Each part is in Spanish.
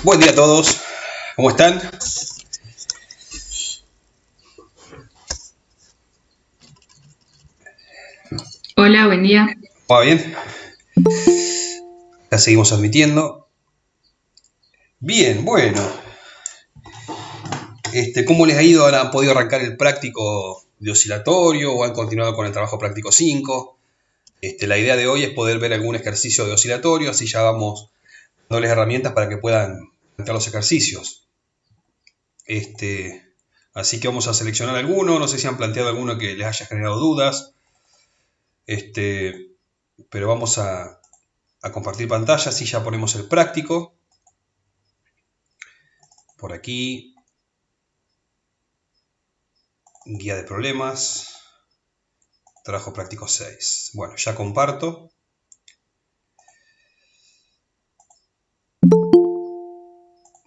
Buen día a todos, ¿cómo están? Hola, buen día. ¿Va bien? Ya seguimos admitiendo. Bien, bueno. ¿Cómo les ha ido? ¿Han podido arrancar el práctico de oscilatorio o han continuado con el trabajo práctico 5? La idea de hoy es poder ver algún ejercicio de oscilatorio, así ya vamos dándoles herramientas para que puedan plantear los ejercicios. Así que vamos a seleccionar alguno, no sé si han planteado alguno que les haya generado dudas, pero vamos a compartir pantalla, así ya ponemos el práctico. Por aquí, guía de problemas, trabajo práctico 6. Bueno, ya comparto.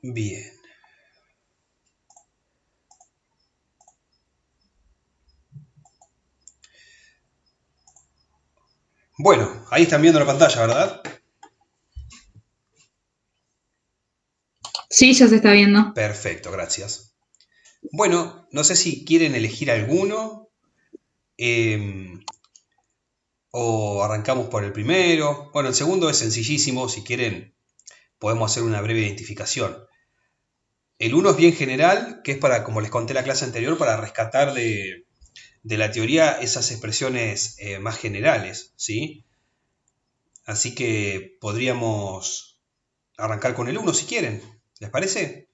Bien. Bueno, ahí están viendo la pantalla, ¿verdad? Sí, ya se está viendo. Perfecto, gracias. Bueno, no sé si quieren elegir alguno eh, o arrancamos por el primero. Bueno, el segundo es sencillísimo, si quieren podemos hacer una breve identificación. El uno es bien general, que es para, como les conté en la clase anterior, para rescatar de la teoría esas expresiones más generales, ¿sí? Así que podríamos arrancar con el uno si quieren. ¿Les parece?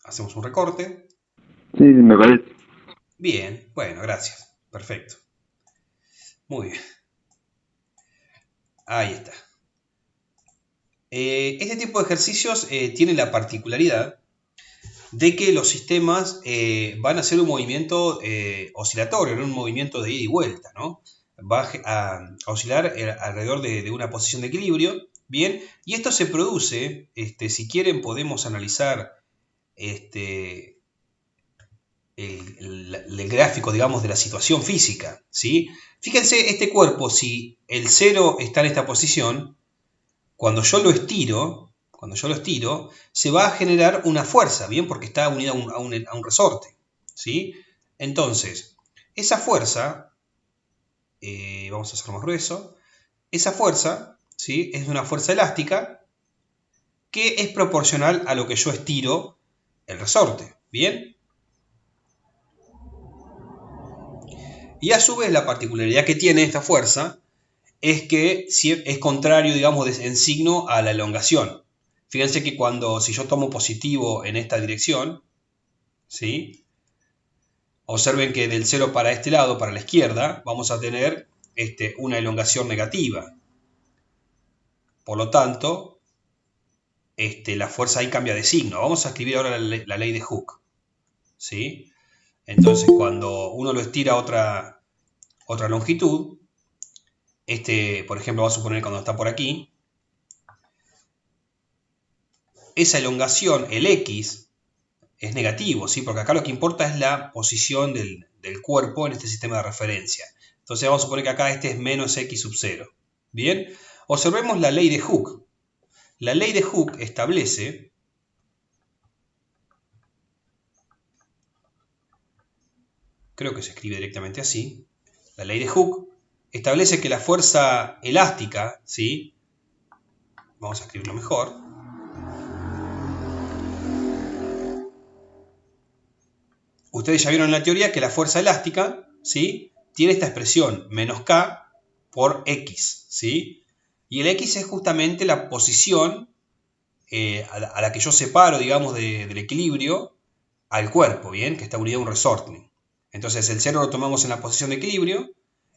Hacemos un recorte. Sí, me parece. Bien, bueno, gracias. Perfecto. Muy bien. Ahí está. Este tipo de ejercicios tiene la particularidad de que los sistemas van a hacer un movimiento oscilatorio, no un movimiento de ida y vuelta, ¿no? Va a oscilar alrededor de una posición de equilibrio, ¿bien? Y esto se produce, si quieren podemos analizar este, el gráfico, digamos, de la situación física, ¿sí? Fíjense, este cuerpo, si el 0 está en esta posición, cuando yo lo estiro, se va a generar una fuerza, ¿bien? Porque está unida a un resorte, ¿sí? Entonces, esa fuerza, vamos a hacerlo más grueso, esa fuerza, ¿sí? Es una fuerza elástica que es proporcional a lo que yo estiro el resorte, ¿bien? Y a su vez la particularidad que tiene esta fuerza es que es contrario, digamos, en signo a la elongación. Fíjense que si yo tomo positivo en esta dirección, ¿sí? Observen que del 0 para este lado, para la izquierda, vamos a tener una elongación negativa. Por lo tanto, la fuerza ahí cambia de signo. Vamos a escribir ahora la ley de Hooke, ¿sí? Entonces, cuando uno lo estira a otra longitud, por ejemplo, vamos a suponer cuando está por aquí, esa elongación, el X, es negativo, ¿sí? Porque acá lo que importa es la posición del cuerpo en este sistema de referencia. Entonces vamos a suponer que acá este es menos x sub 0. Bien, observemos la ley de Hooke. La ley de Hooke establece creo que se escribe directamente así. La ley de Hooke establece que la fuerza elástica, ¿sí? Vamos a escribirlo mejor. Ustedes ya vieron en la teoría que la fuerza elástica, ¿sí? Tiene esta expresión, menos k por x, ¿sí? Y el x es justamente la posición a la que yo separo, digamos, del equilibrio al cuerpo, ¿bien? Que está unido a un resorte. Entonces el 0 lo tomamos en la posición de equilibrio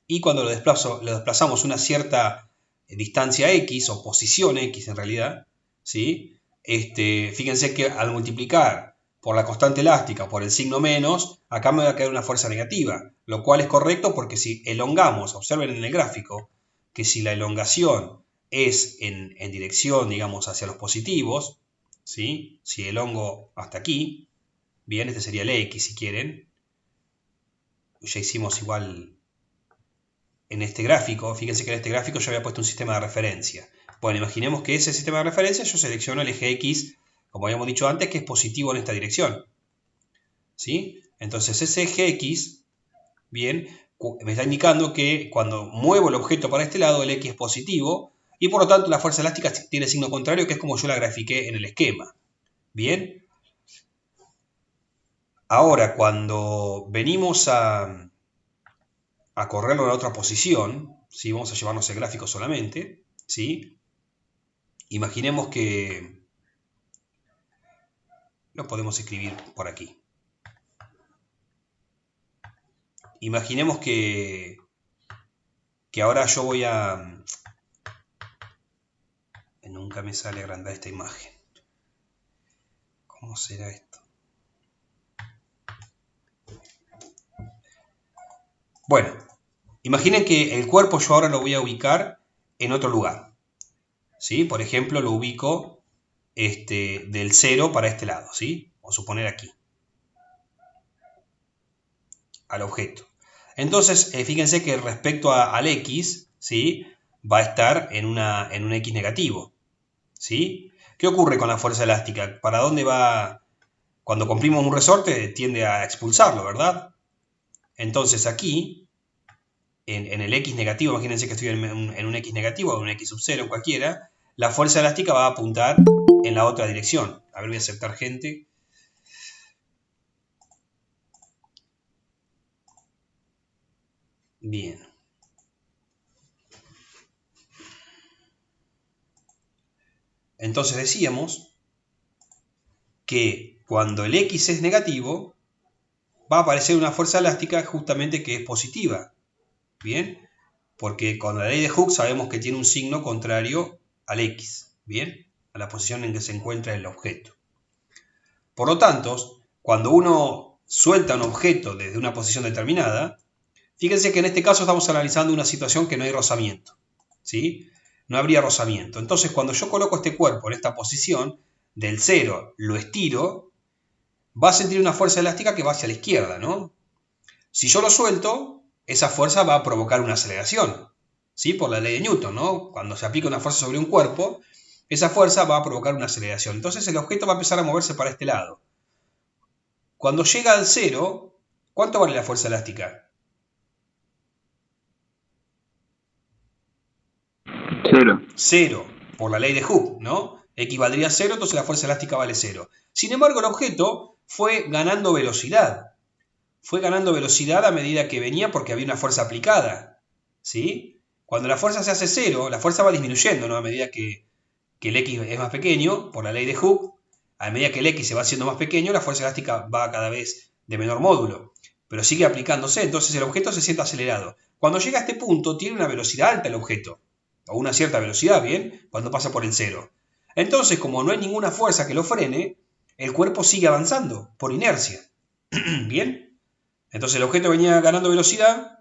y cuando lo desplazamos una cierta distancia x o posición x en realidad, ¿sí? Fíjense que al multiplicar por la constante elástica por el signo menos, acá me va a quedar una fuerza negativa, lo cual es correcto porque si elongamos, observen en el gráfico, que si la elongación es en dirección, digamos, hacia los positivos, ¿sí? Si elongo hasta aquí, bien, este sería el X si quieren, ya hicimos igual en este gráfico, fíjense que en este gráfico yo había puesto un sistema de referencia. Bueno, imaginemos que ese sistema de referencia yo selecciono el eje X, como habíamos dicho antes, que es positivo en esta dirección. ¿Sí? Entonces ese eje X, bien, me está indicando que cuando muevo el objeto para este lado, el X es positivo, y por lo tanto la fuerza elástica tiene signo contrario, que es como yo la grafiqué en el esquema. Bien. Ahora, cuando venimos a correrlo a la otra posición, ¿sí? Vamos a llevarnos el gráfico solamente, ¿sí? Imaginemos que lo podemos escribir por aquí. Imaginemos que ahora yo voy a... Nunca me sale agrandar esta imagen. ¿Cómo será esto? Bueno, imaginen que el cuerpo yo ahora lo voy a ubicar en otro lugar. ¿Sí? Por ejemplo, lo ubico del 0 para este lado, ¿sí? Vamos a suponer aquí. Al objeto. Entonces, fíjense que respecto al X, ¿sí? Va a estar en un X negativo. ¿Sí? ¿Qué ocurre con la fuerza elástica? ¿Para dónde va? Cuando comprimimos un resorte tiende a expulsarlo, ¿verdad? Entonces aquí, en el X negativo, imagínense que estoy en un X negativo o en un X sub 0, cualquiera, la fuerza elástica va a apuntar en la otra dirección. A ver, voy a aceptar gente. Bien. Entonces decíamos que cuando el X es negativo, va a aparecer una fuerza elástica justamente que es positiva. ¿Bien? Porque con la ley de Hooke sabemos que tiene un signo contrario al X. ¿Bien? A la posición en que se encuentra el objeto. Por lo tanto, cuando uno suelta un objeto desde una posición determinada, fíjense que en este caso estamos analizando una situación que no hay rozamiento. ¿Sí? No habría rozamiento. Entonces, cuando yo coloco este cuerpo en esta posición, del 0 lo estiro, va a sentir una fuerza elástica que va hacia la izquierda, ¿no? Si yo lo suelto, esa fuerza va a provocar una aceleración, ¿sí? Por la ley de Newton, ¿no? Cuando se aplica una fuerza sobre un cuerpo, esa fuerza va a provocar una aceleración. Entonces el objeto va a empezar a moverse para este lado. Cuando llega al 0, ¿cuánto vale la fuerza elástica? 0. 0, por la ley de Hooke, ¿no? X valdría 0, entonces la fuerza elástica vale 0. Sin embargo, el objeto fue ganando velocidad. Fue ganando velocidad a medida que venía porque había una fuerza aplicada. ¿Sí? Cuando la fuerza se hace 0, la fuerza va disminuyendo, ¿no? A medida que el X es más pequeño, por la ley de Hooke, a medida que el X se va haciendo más pequeño, la fuerza elástica va cada vez de menor módulo. Pero sigue aplicándose, entonces el objeto se siente acelerado. Cuando llega a este punto, tiene una velocidad alta el objeto. O una cierta velocidad, ¿bien? Cuando pasa por el 0. Entonces, como no hay ninguna fuerza que lo frene, el cuerpo sigue avanzando, por inercia. ¿Bien? Entonces el objeto venía ganando velocidad,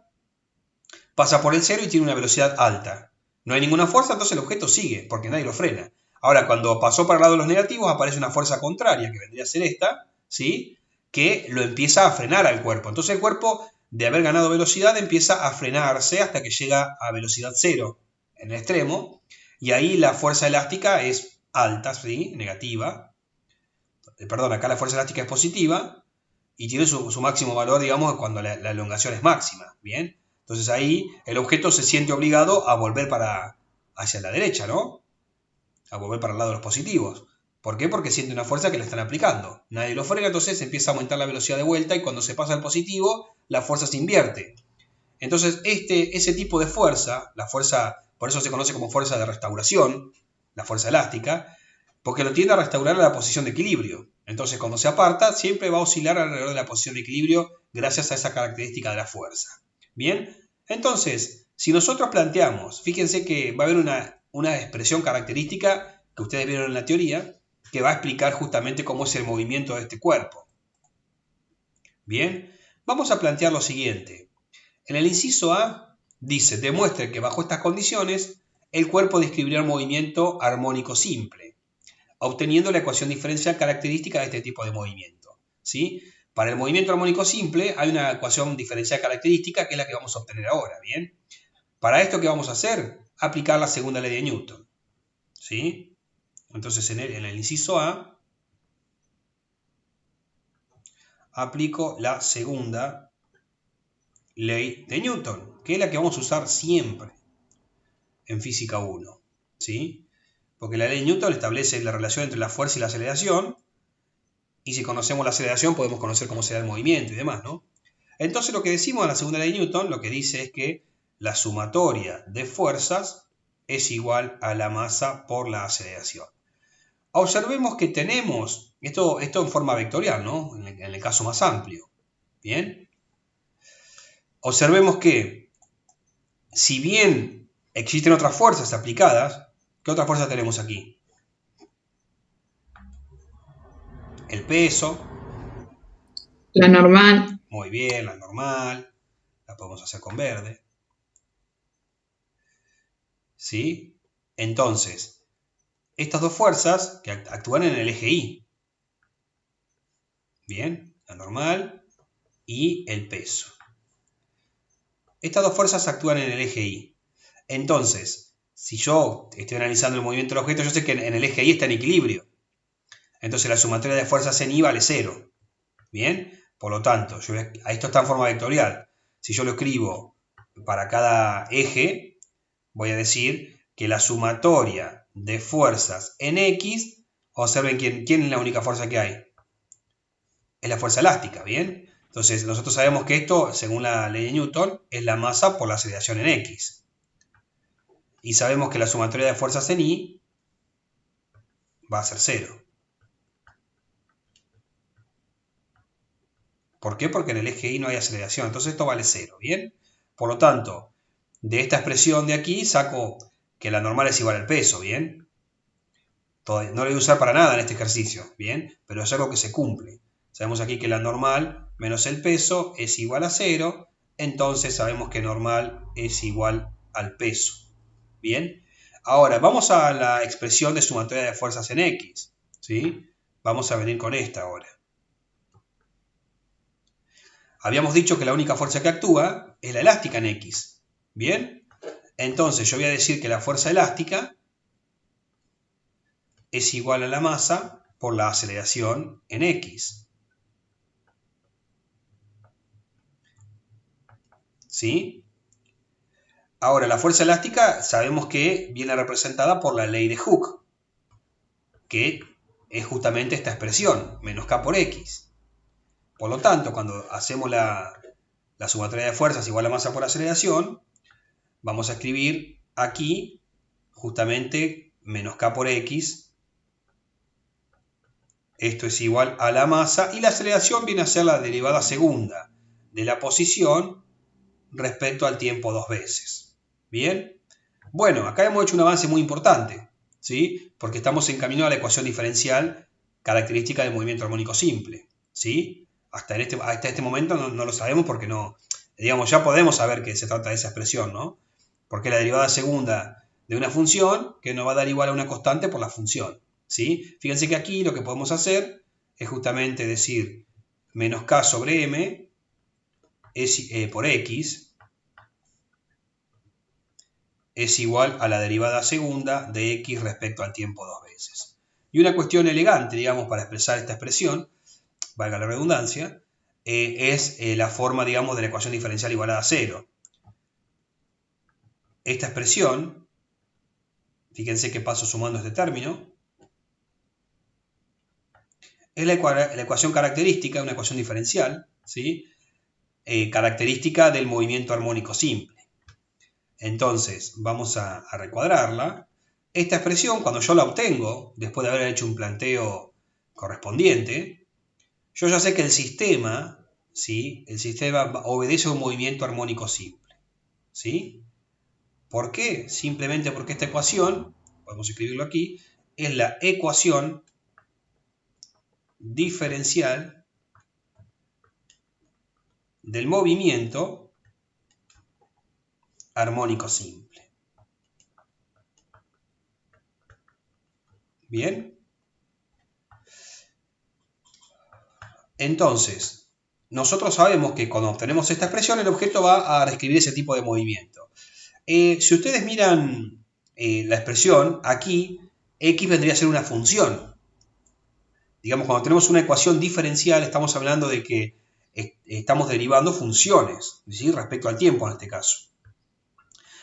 pasa por el 0 y tiene una velocidad alta. No hay ninguna fuerza, entonces el objeto sigue, porque nadie lo frena. Ahora, cuando pasó para el lado de los negativos, aparece una fuerza contraria, que vendría a ser esta, ¿sí? Que lo empieza a frenar al cuerpo. Entonces el cuerpo, de haber ganado velocidad, empieza a frenarse hasta que llega a velocidad 0 en el extremo, y ahí la fuerza elástica es alta, ¿sí? Negativa. Perdón, acá la fuerza elástica es positiva, y tiene su máximo valor, digamos, cuando la elongación es máxima, ¿bien? Entonces ahí el objeto se siente obligado a volver hacia la derecha, ¿no? A volver para el lado de los positivos. ¿Por qué? Porque siente una fuerza que le están aplicando. Nadie lo frena, entonces empieza a aumentar la velocidad de vuelta y cuando se pasa al positivo, la fuerza se invierte. Entonces ese tipo de fuerza, la fuerza, por eso se conoce como fuerza de restauración, la fuerza elástica, porque lo tiende a restaurar a la posición de equilibrio. Entonces cuando se aparta, siempre va a oscilar alrededor de la posición de equilibrio gracias a esa característica de la fuerza. Bien, entonces, si nosotros planteamos, fíjense que va a haber una expresión característica que ustedes vieron en la teoría, que va a explicar justamente cómo es el movimiento de este cuerpo. Bien, vamos a plantear lo siguiente. En el inciso A dice, demuestre que bajo estas condiciones el cuerpo describirá un movimiento armónico simple, obteniendo la ecuación diferencial característica de este tipo de movimiento. ¿Sí? Para el movimiento armónico simple hay una ecuación diferencial característica que es la que vamos a obtener ahora. ¿Bien? Para esto, ¿qué vamos a hacer? Aplicar la segunda ley de Newton. ¿Sí? Entonces, en el inciso A, aplico la segunda ley de Newton, que es la que vamos a usar siempre en física 1. ¿Sí? Porque la ley de Newton establece la relación entre la fuerza y la aceleración, y si conocemos la aceleración podemos conocer cómo se da el movimiento y demás, ¿no? Entonces lo que decimos en la segunda ley de Newton, lo que dice es que la sumatoria de fuerzas es igual a la masa por la aceleración. Observemos que tenemos, esto en forma vectorial, ¿no? En el caso más amplio. ¿Bien? Observemos que, si bien existen otras fuerzas aplicadas, ¿qué otras fuerzas tenemos aquí? El peso. La normal. Muy bien, la normal. La podemos hacer con verde. ¿Sí? Entonces, estas dos fuerzas que actúan en el eje Y. Bien, la normal y el peso. Estas dos fuerzas actúan en el eje Y. Entonces, si yo estoy analizando el movimiento del objeto, yo sé que en el eje Y está en equilibrio. Entonces la sumatoria de fuerzas en Y vale 0. ¿Bien? Por lo tanto, esto está en forma vectorial. Si yo lo escribo para cada eje, voy a decir que la sumatoria de fuerzas en X, observen quién es la única fuerza que hay. Es la fuerza elástica, ¿bien? Entonces nosotros sabemos que esto, según la ley de Newton, es la masa por la aceleración en X. Y sabemos que la sumatoria de fuerzas en Y va a ser 0. ¿Por qué? Porque en el eje Y no hay aceleración, entonces esto vale 0, ¿bien? Por lo tanto, de esta expresión de aquí saco que la normal es igual al peso, ¿bien? No lo voy a usar para nada en este ejercicio, ¿bien? Pero es algo que se cumple. Sabemos aquí que la normal menos el peso es igual a 0, entonces sabemos que normal es igual al peso, ¿bien? Ahora, vamos a la expresión de sumatoria de fuerzas en X, ¿sí? Vamos a venir con esta ahora. Habíamos dicho que la única fuerza que actúa es la elástica en X, ¿bien? Entonces yo voy a decir que la fuerza elástica es igual a la masa por la aceleración en X. ¿Sí? Ahora, la fuerza elástica sabemos que viene representada por la ley de Hooke, que es justamente esta expresión, menos K por X. Por lo tanto, cuando hacemos la sumatoria de fuerzas igual a masa por aceleración, vamos a escribir aquí justamente menos K por X. Esto es igual a la masa y la aceleración viene a ser la derivada segunda de la posición respecto al tiempo dos veces. ¿Bien? Bueno, acá hemos hecho un avance muy importante, ¿sí? Porque estamos en camino a la ecuación diferencial característica del movimiento armónico simple, ¿sí? Hasta este momento no lo sabemos porque no, digamos, ya podemos saber que se trata de esa expresión, ¿no? Porque la derivada segunda de una función que nos va a dar igual a una constante por la función, ¿sí? Fíjense que aquí lo que podemos hacer es justamente decir menos k sobre m por x es igual a la derivada segunda de x respecto al tiempo dos veces. Y una cuestión elegante, digamos, para expresar esta expresión, valga la redundancia, es la forma, digamos, de la ecuación diferencial igualada a 0. Esta expresión, fíjense que paso sumando este término, es la ecuación característica, una ecuación diferencial, ¿sí? Característica del movimiento armónico simple. Entonces, vamos a recuadrarla. Esta expresión, cuando yo la obtengo, después de haber hecho un planteo correspondiente, yo ya sé que el sistema, ¿sí? El sistema obedece a un movimiento armónico simple, ¿sí? ¿Por qué? Simplemente porque esta ecuación, podemos escribirlo aquí, es la ecuación diferencial del movimiento armónico simple. ¿Bien? Entonces, nosotros sabemos que cuando obtenemos esta expresión, el objeto va a describir ese tipo de movimiento. Si ustedes miran la expresión, aquí x vendría a ser una función. Digamos, cuando tenemos una ecuación diferencial, estamos hablando de que estamos derivando funciones, ¿sí? Respecto al tiempo en este caso.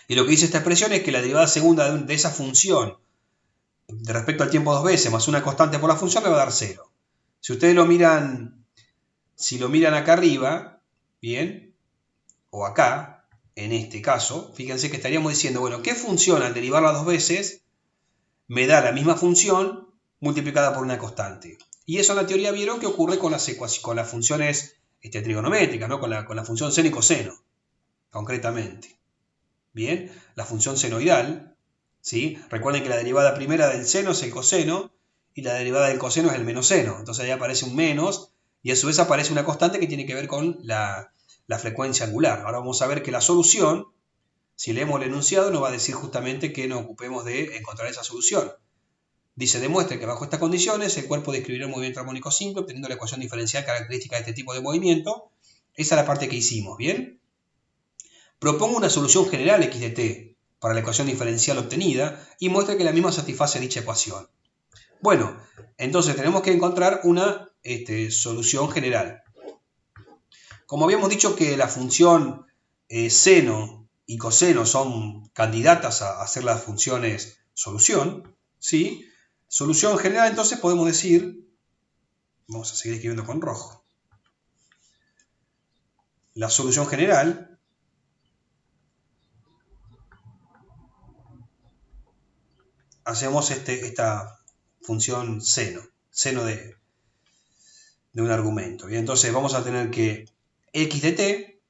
Y lo que dice esta expresión es que la derivada segunda de esa función respecto al tiempo dos veces más una constante por la función le va a dar 0. Si ustedes lo miran, si lo miran acá arriba, bien, o acá, en este caso, fíjense que estaríamos diciendo, bueno, ¿qué función al derivarla dos veces me da la misma función multiplicada por una constante? Y eso en la teoría vieron que ocurre con las funciones trigonométricas, ¿no? Con la función seno y coseno, concretamente. Bien, la función senoidal, ¿sí? Recuerden que la derivada primera del seno es el coseno y la derivada del coseno es el menos seno. Entonces ahí aparece un menos y a su vez aparece una constante que tiene que ver con la frecuencia angular. Ahora vamos a ver que la solución, si leemos el enunciado, nos va a decir justamente que nos ocupemos de encontrar esa solución. Dice, demuestre que bajo estas condiciones el cuerpo describirá un movimiento armónico simple obteniendo la ecuación diferencial característica de este tipo de movimiento. Esa es la parte que hicimos, ¿bien? Propongo una solución general x de t para la ecuación diferencial obtenida y muestre que la misma satisface dicha ecuación. Bueno, entonces tenemos que encontrar una solución general. Como habíamos dicho que la función seno y coseno son candidatas a ser las funciones solución, ¿sí? Solución general, entonces podemos decir, vamos a seguir escribiendo con rojo, la solución general hacemos esta función seno de un argumento. Y entonces vamos a tener que x de t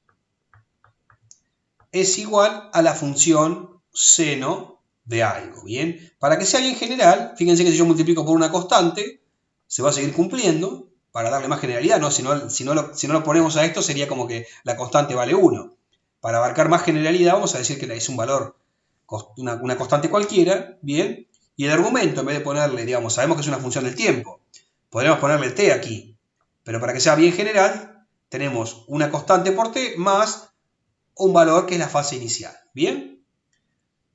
es igual a la función seno de algo, ¿bien? Para que sea bien general, fíjense que si yo multiplico por una constante, se va a seguir cumpliendo para darle más generalidad, ¿no? Si no lo ponemos a esto, sería como que la constante vale 1. Para abarcar más generalidad, vamos a decir que es un valor, una constante cualquiera, ¿bien? Y el argumento, en vez de ponerle, digamos, sabemos que es una función del tiempo, podríamos ponerle t aquí. Pero para que sea bien general, tenemos una constante por t más un valor que es la fase inicial. ¿Bien?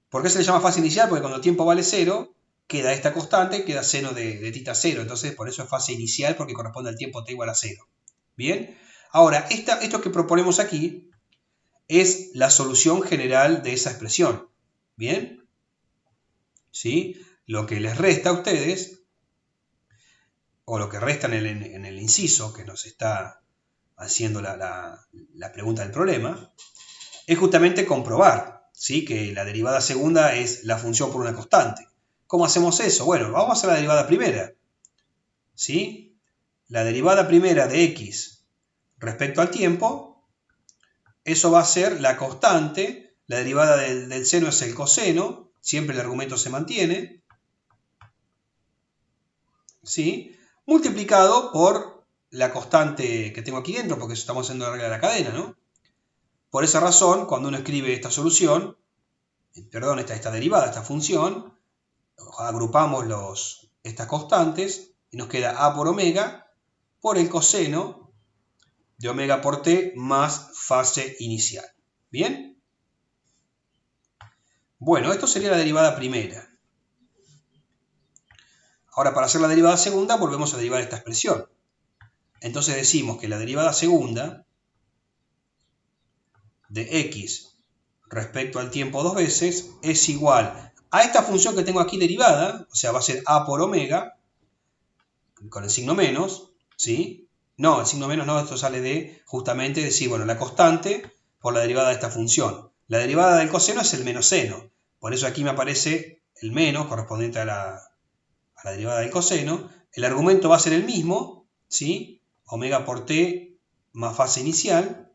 ¿Por qué se le llama fase inicial? Porque cuando el tiempo vale 0, queda esta constante, queda seno de tita 0. Entonces, por eso es fase inicial, porque corresponde al tiempo t igual a 0. ¿Bien? Ahora, esto que proponemos aquí es la solución general de esa expresión. ¿Bien? ¿Sí? Lo que les resta a ustedes, o lo que resta en el inciso que nos está haciendo la pregunta del problema, es justamente comprobar, ¿sí? Que la derivada segunda es la función por una constante. ¿Cómo hacemos eso? Bueno, vamos a hacer la derivada primera. ¿Sí? La derivada primera de x respecto al tiempo, eso va a ser la constante, la derivada del seno es el coseno, siempre el argumento se mantiene, ¿sí? Multiplicado por la constante que tengo aquí dentro, porque estamos haciendo la regla de la cadena, ¿no? Por esa razón, cuando uno escribe esta solución, perdón, esta derivada, esta función, agrupamos estas constantes y nos queda a por omega por el coseno de omega por t más fase inicial. ¿Bien? Bueno, esto sería la derivada primera. Ahora, para hacer la derivada segunda, volvemos a derivar esta expresión. Entonces decimos que la derivada segunda de x respecto al tiempo dos veces es igual a esta función que tengo aquí derivada, o sea, va a ser a por omega, con el signo menos, ¿sí? No, el signo menos no, esto sale de justamente decir, bueno, la constante por la derivada de esta función. La derivada del coseno es el menos seno, por eso aquí me aparece el menos correspondiente a la derivada del coseno. El argumento va a ser el mismo, ¿sí? Omega por t más fase inicial.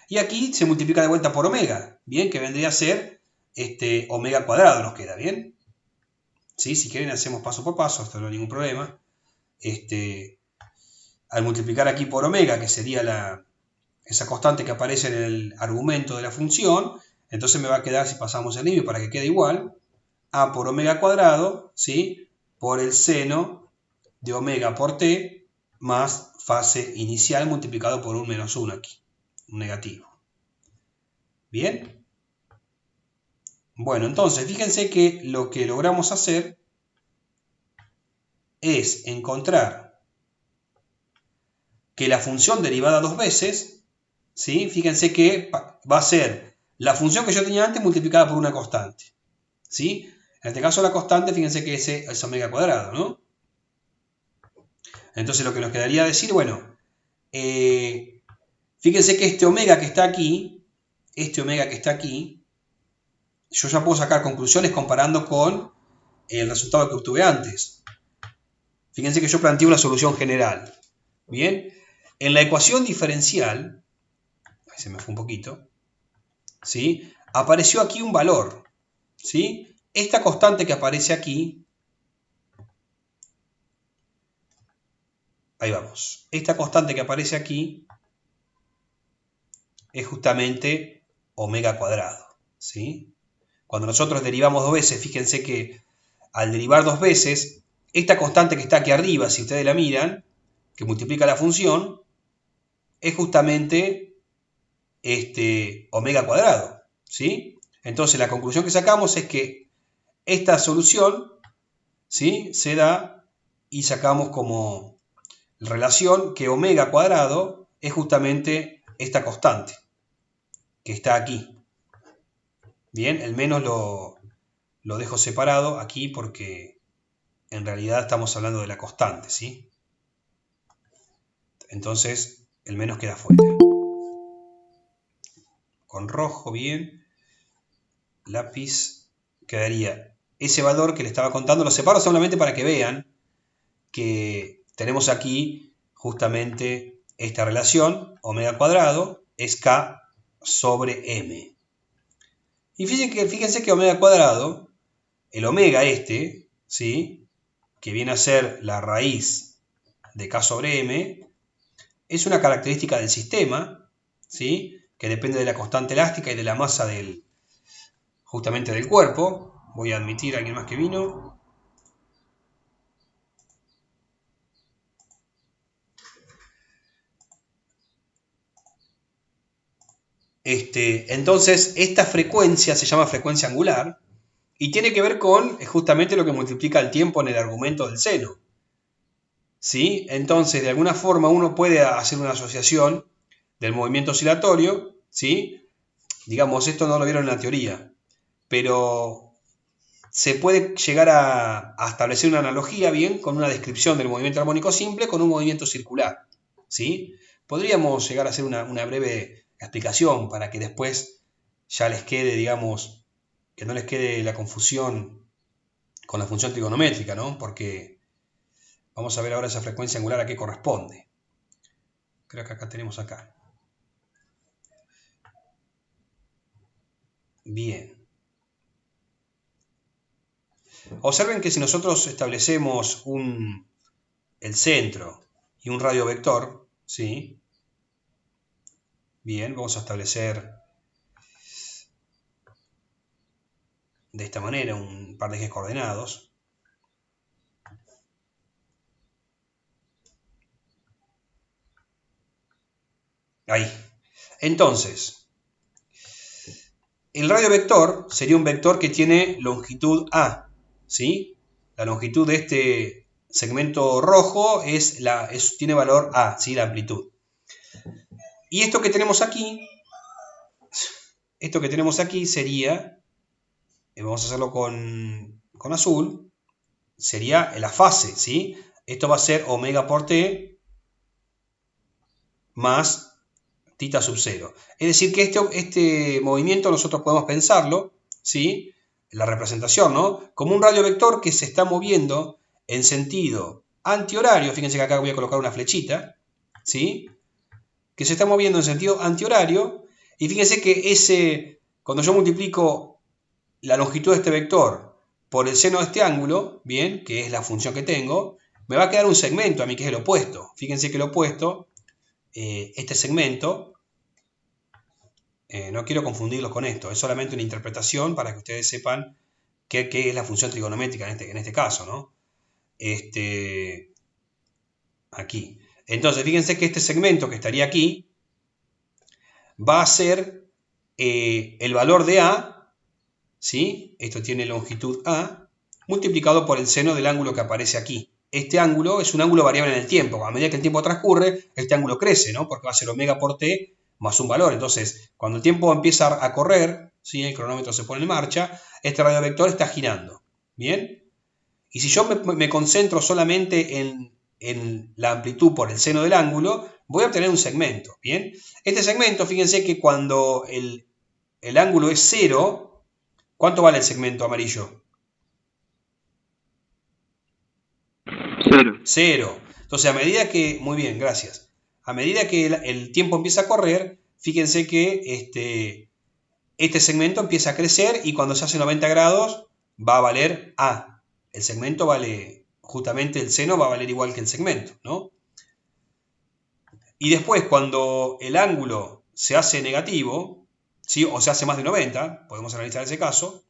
Y aquí se multiplica de vuelta por omega, ¿bien? Que vendría a ser omega cuadrado nos queda, ¿bien? ¿Sí? Si quieren hacemos paso por paso, esto no hay ningún problema. Al multiplicar aquí por omega, que sería esa constante que aparece en el argumento de la función, entonces me va a quedar, si pasamos el límite para que quede igual, a por omega cuadrado, ¿sí? Por el seno de omega por t más fase inicial multiplicado por un menos 1 aquí, un negativo. ¿Bien? Bueno, entonces, fíjense que lo que logramos hacer es encontrar que la función derivada dos veces, ¿sí? Fíjense que va a ser la función que yo tenía antes multiplicada por una constante, ¿sí? En este caso la constante, fíjense que es omega cuadrado, ¿no? Entonces lo que nos quedaría decir, bueno, fíjense que este omega que está aquí, yo ya puedo sacar conclusiones comparando con el resultado que obtuve antes. Fíjense que yo planteé una solución general. Bien, en la ecuación diferencial, ahí se me fue un poquito, ¿sí? Apareció aquí un valor, ¿sí? Esta constante que aparece aquí, ahí vamos, esta constante que aparece aquí es justamente omega cuadrado, ¿sí? Cuando nosotros derivamos dos veces, fíjense que al derivar dos veces, esta constante que está aquí arriba, si ustedes la miran, que multiplica la función, es justamente omega cuadrado, ¿sí? Entonces la conclusión que sacamos es que esta solución, ¿sí?, se da y sacamos como relación que omega cuadrado es justamente esta constante que está aquí. Bien, el menos lo dejo separado aquí porque en realidad estamos hablando de la constante, ¿sí? Entonces el menos queda fuera. Con rojo, bien. Lápiz, quedaría ese valor que le estaba contando. Lo separo solamente para que vean que tenemos aquí justamente esta relación, omega cuadrado es K sobre M. Y fíjense que omega cuadrado, el omega ¿sí?, que viene a ser la raíz de K sobre M, es una característica del sistema, ¿sí?, que depende de la constante elástica y de la masa justamente del cuerpo. Voy a admitir a alguien más que vino. Entonces, esta frecuencia se llama frecuencia angular y tiene que ver con justamente lo que multiplica el tiempo en el argumento del seno, ¿sí? Entonces, de alguna forma uno puede hacer una asociación del movimiento oscilatorio, ¿sí? Digamos, esto no lo vieron en la teoría, pero se puede llegar a establecer una analogía bien con una descripción del movimiento armónico simple con un movimiento circular, ¿sí? Podríamos llegar a hacer una breve explicación para que después ya les quede, digamos, que no les quede la confusión con la función trigonométrica, ¿no? Porque vamos a ver ahora esa frecuencia angular a qué corresponde. Creo que acá tenemos acá. Bien. Observen que si nosotros establecemos el centro y un radio vector, ¿sí? Bien, vamos a establecer de esta manera un par de ejes coordenados. Ahí. Entonces, el radio vector sería un vector que tiene longitud A, ¿sí? La longitud de este segmento rojo tiene valor A, ¿sí?, la amplitud. Y esto que tenemos aquí sería, vamos a hacerlo con azul, sería la fase, ¿sí? Esto va a ser omega por T más tita sub 0. Es decir, que este movimiento nosotros podemos pensarlo, ¿sí?, la representación, ¿no?, como un radio vector que se está moviendo en sentido antihorario. Fíjense que acá voy a colocar una flechita, ¿sí?, que se está moviendo en sentido antihorario. Y fíjense que cuando yo multiplico la longitud de este vector por el seno de este ángulo, bien, que es la función que tengo, me va a quedar un segmento a mí que es el opuesto. Fíjense que el opuesto, este segmento, no quiero confundirlos con esto, es solamente una interpretación para que ustedes sepan qué es la función trigonométrica en este caso, ¿no? Aquí. Entonces, fíjense que este segmento que estaría aquí va a ser el valor de A ¿sí? Esto tiene longitud A, multiplicado por el seno del ángulo que aparece aquí. Este ángulo es un ángulo variable en el tiempo. A medida que el tiempo transcurre, este ángulo crece, ¿no? Porque va a ser omega por t más un valor. Entonces, cuando el tiempo empieza a correr, ¿sí? El cronómetro se pone en marcha, este radiovector está girando. ¿Bien? Y si yo me concentro solamente en la amplitud por el seno del ángulo, voy a obtener un segmento. ¿Bien? Este segmento, fíjense que cuando el ángulo es 0, ¿cuánto vale el segmento amarillo? 0. 0. Entonces, a medida que, muy bien, gracias. A medida que el tiempo empieza a correr, fíjense que este segmento empieza a crecer y cuando se hace 90 grados va a valer A. El segmento vale, justamente el seno va a valer igual que el segmento, ¿no? Y después, cuando el ángulo se hace negativo, ¿sí? O se hace más de 90, podemos analizar ese caso.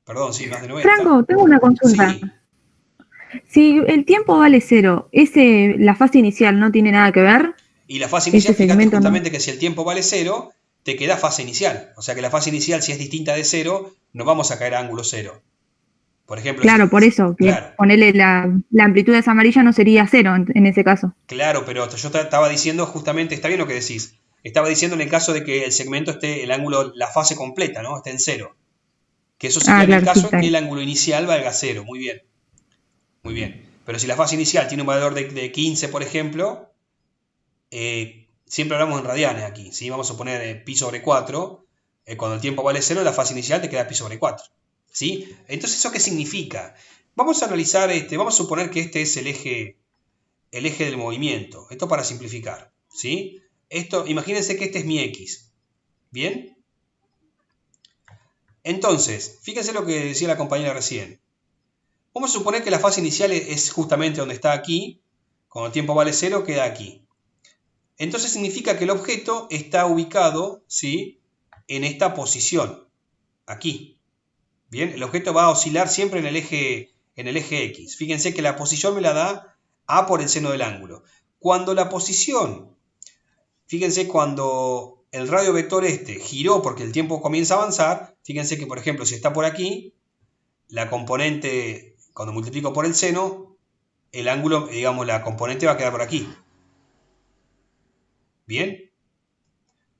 Perdón, sí, más de 90. Franco, tengo una consulta. Sí. Si el tiempo vale 0, la fase inicial no tiene nada que ver. Y la fase inicial, Ese fíjate segmento justamente que si el tiempo vale 0, te queda fase inicial. O sea que la fase inicial, si es distinta de 0, no vamos a caer a ángulo 0. Por ejemplo, Claro, por eso, que claro, ponerle la amplitud esa amarilla no sería 0 en ese caso. claro, pero yo estaba diciendo justamente, está bien lo que decís. Estaba diciendo en el caso de que el segmento esté, el ángulo, la fase completa, ¿no? Esté en 0. Que eso sería en el claro, caso sí, en que el ángulo inicial valga 0. Muy bien. Muy bien. Pero si la fase inicial tiene un valor de 15, por ejemplo, siempre hablamos en radianes aquí, ¿sí? Vamos a poner pi sobre 4. Cuando el tiempo vale 0, la fase inicial te queda pi sobre 4. ¿Sí? Entonces, ¿eso qué significa? Vamos a analizar, vamos a suponer que este es el eje del movimiento. Esto para simplificar, ¿sí? Imagínense que este es mi X. ¿Bien? Entonces, fíjense lo que decía la compañera recién. Vamos a suponer que la fase inicial es justamente donde está aquí. Cuando el tiempo vale 0, queda aquí. Entonces significa que el objeto está ubicado, ¿sí?, en esta posición, aquí. Bien, el objeto va a oscilar siempre en el eje X. Fíjense que la posición me la da A por el seno del ángulo. Cuando la posición, fíjense cuando el radiovector giró porque el tiempo comienza a avanzar, fíjense que por ejemplo si está por aquí, la componente, cuando multiplico por el seno, el ángulo, digamos, la componente va a quedar por aquí. ¿Bien?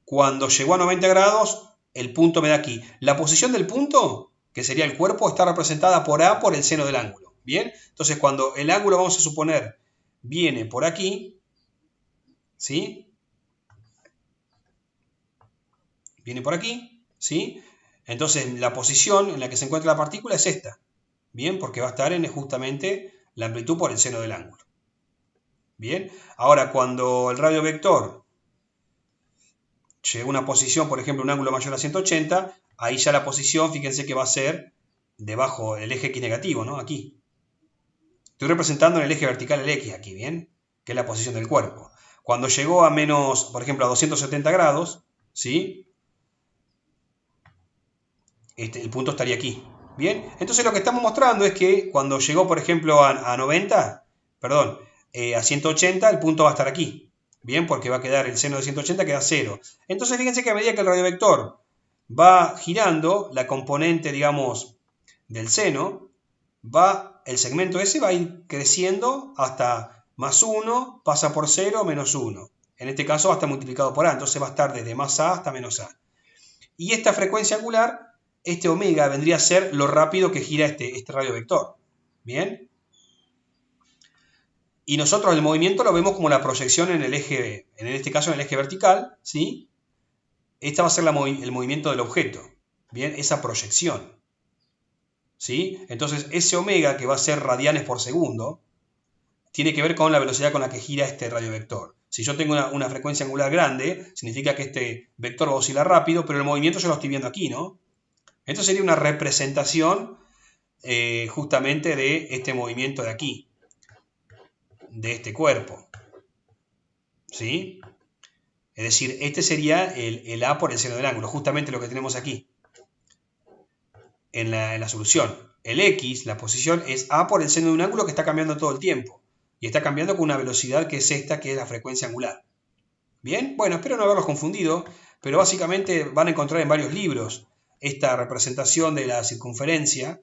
Cuando llegó a 90 grados, el punto me da aquí. La posición del punto, que sería el cuerpo, está representada por A por el seno del ángulo. ¿Bien? Entonces, cuando el ángulo, vamos a suponer, viene por aquí, ¿sí? Viene por aquí, ¿sí? Entonces, la posición en la que se encuentra la partícula es esta. ¿Bien? Porque va a estar en justamente la amplitud por el seno del ángulo. ¿Bien? Ahora, cuando el radiovector llega a una posición, por ejemplo, un ángulo mayor a 180, ahí ya la posición, fíjense que va a ser debajo del eje X negativo, ¿no? Aquí. Estoy representando en el eje vertical el X aquí, ¿bien? Que es la posición del cuerpo. Cuando llegó a menos, por ejemplo, a 270 grados, ¿sí? El punto estaría aquí. ¿Bien? Entonces lo que estamos mostrando es que cuando llegó, por ejemplo, a 90, perdón, a 180, el punto va a estar aquí. Bien, porque va a quedar el seno de 180, queda 0. Entonces fíjense que a medida que el radiovector va girando, la componente, digamos, del seno, el segmento ese va a ir creciendo hasta más 1, pasa por 0, menos 1. En este caso va a estar multiplicado por A, entonces va a estar desde más A hasta menos A. Y esta frecuencia angular, este omega, vendría a ser lo rápido que gira este radiovector. ¿Bien? Y nosotros el movimiento lo vemos como la proyección en el eje, en este caso en el eje vertical, ¿sí? Esta va a ser el movimiento del objeto, ¿bien? Esa proyección, ¿sí? Entonces ese omega, que va a ser radianes por segundo, tiene que ver con la velocidad con la que gira este radiovector. Si yo tengo una frecuencia angular grande, significa que este vector va a oscilar rápido, pero el movimiento yo lo estoy viendo aquí, ¿no? Esto sería una representación justamente de este movimiento de aquí, de este cuerpo, ¿sí? Es decir, este sería el A por el seno del ángulo, justamente lo que tenemos aquí en la solución. El X, la posición, es A por el seno de un ángulo que está cambiando todo el tiempo. Y está cambiando con una velocidad que es esta, que es la frecuencia angular. ¿Bien? Bueno, espero no haberlos confundido, pero básicamente van a encontrar en varios libros esta representación de la circunferencia,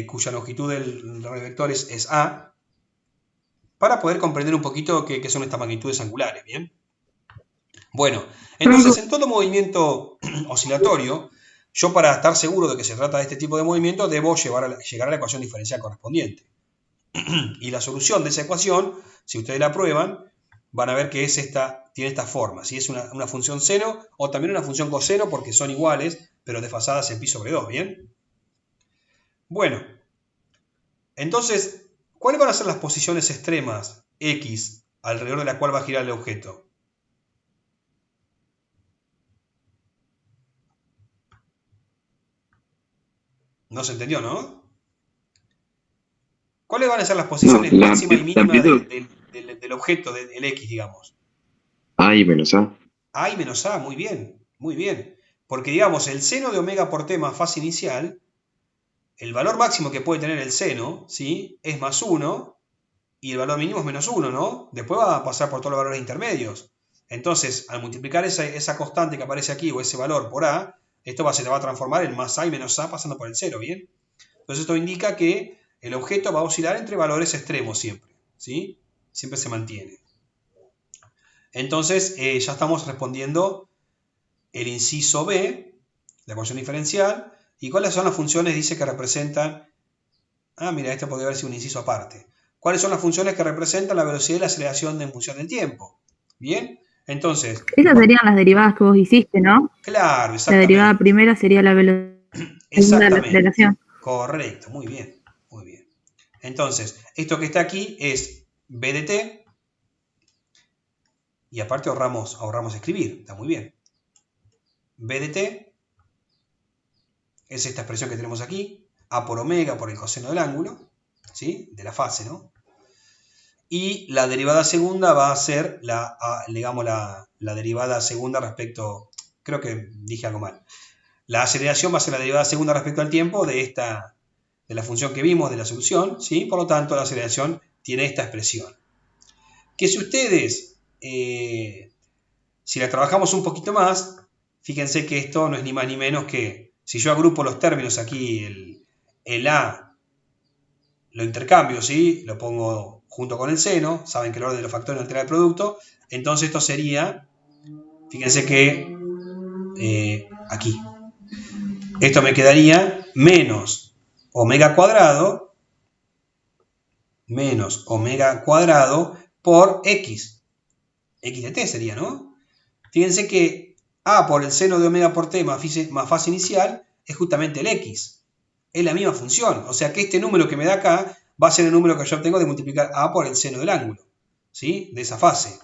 cuya longitud del vector es A, para poder comprender un poquito qué son estas magnitudes angulares, ¿bien? Bueno, entonces en todo movimiento oscilatorio, yo para estar seguro de que se trata de este tipo de movimiento, debo llegar a la ecuación diferencial correspondiente. Y la solución de esa ecuación, si ustedes la prueban, van a ver que tiene esta forma. Si es una función seno o también una función coseno, porque son iguales, pero desfasadas en pi sobre 2, ¿bien? Bueno, entonces, ¿cuáles van a ser las posiciones extremas x alrededor de la cual va a girar el objeto? No se entendió, ¿no? ¿Cuáles van a ser las posiciones máxima y mínima del objeto, del x, digamos? A y menos A. A y menos A, muy bien, muy bien. Porque, digamos, el seno de omega por t más fase inicial, el valor máximo que puede tener el seno, ¿sí?, es más 1, y el valor mínimo es menos 1, ¿no? Después va a pasar por todos los valores intermedios. Entonces, al multiplicar esa constante que aparece aquí, o ese valor por A, esto se va a transformar en más A y menos A pasando por el 0, ¿bien? Entonces esto indica que el objeto va a oscilar entre valores extremos siempre, ¿sí? Siempre se mantiene. Entonces, ya estamos respondiendo el inciso B, la ecuación diferencial, y cuáles son las funciones, dice, que representan... Ah, mira, esto podría haber sido un inciso aparte. ¿Cuáles son las funciones que representan la velocidad y la aceleración en función del tiempo? ¿Bien? Entonces... Esas serían las derivadas que vos hiciste, ¿no? Claro, exactamente. La derivada primera sería la velocidad de la aceleración. Correcto, muy bien, muy bien. Entonces, esto que está aquí es b de t, y aparte ahorramos escribir, está muy bien. B de t es esta expresión que tenemos aquí, a por omega por el coseno del ángulo, ¿sí?, de la fase, ¿no? Y la derivada segunda va a ser la derivada segunda respecto, creo que dije algo mal. La aceleración va a ser la derivada segunda respecto al tiempo de la función que vimos, de la solución, ¿sí? Por lo tanto, la aceleración tiene esta expresión. Que si ustedes, si la trabajamos un poquito más, fíjense que esto no es ni más ni menos que, si yo agrupo los términos aquí, el A lo intercambio, ¿sí?, lo pongo junto con el seno, saben que el orden de los factores no altera el producto, entonces esto sería, fíjense que aquí, esto me quedaría menos omega cuadrado por x de t sería, ¿no? Fíjense que a por el seno de omega por t más fase inicial es justamente el x. Es la misma función. O sea que este número que me da acá va a ser el número que yo obtengo de multiplicar a por el seno del ángulo, ¿sí?, de esa fase.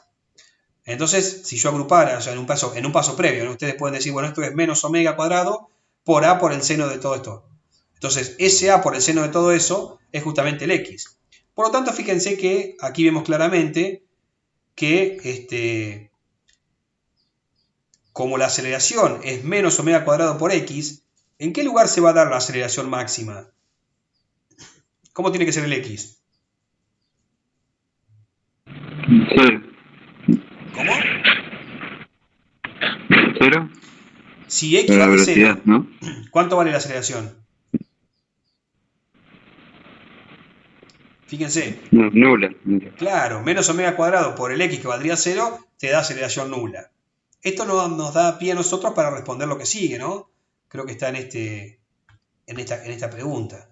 Entonces, si yo agrupara, o sea, en un paso previo, ¿no?, ustedes pueden decir, bueno, esto es menos omega cuadrado por a por el seno de todo esto. Entonces, ese a por el seno de todo eso es justamente el x. Por lo tanto, fíjense que aquí vemos claramente que como la aceleración es menos omega cuadrado por x, ¿en qué lugar se va a dar la aceleración máxima? ¿Cómo tiene que ser el x? Cero. ¿Cómo? ¿Cero? Si x La vale velocidad, 0, ¿no? ¿cuánto vale la aceleración? Fíjense. Nula. Claro, menos omega cuadrado por el x, que valdría 0, te da aceleración nula. Esto nos da pie a nosotros para responder lo que sigue, ¿no? Creo que está en esta pregunta.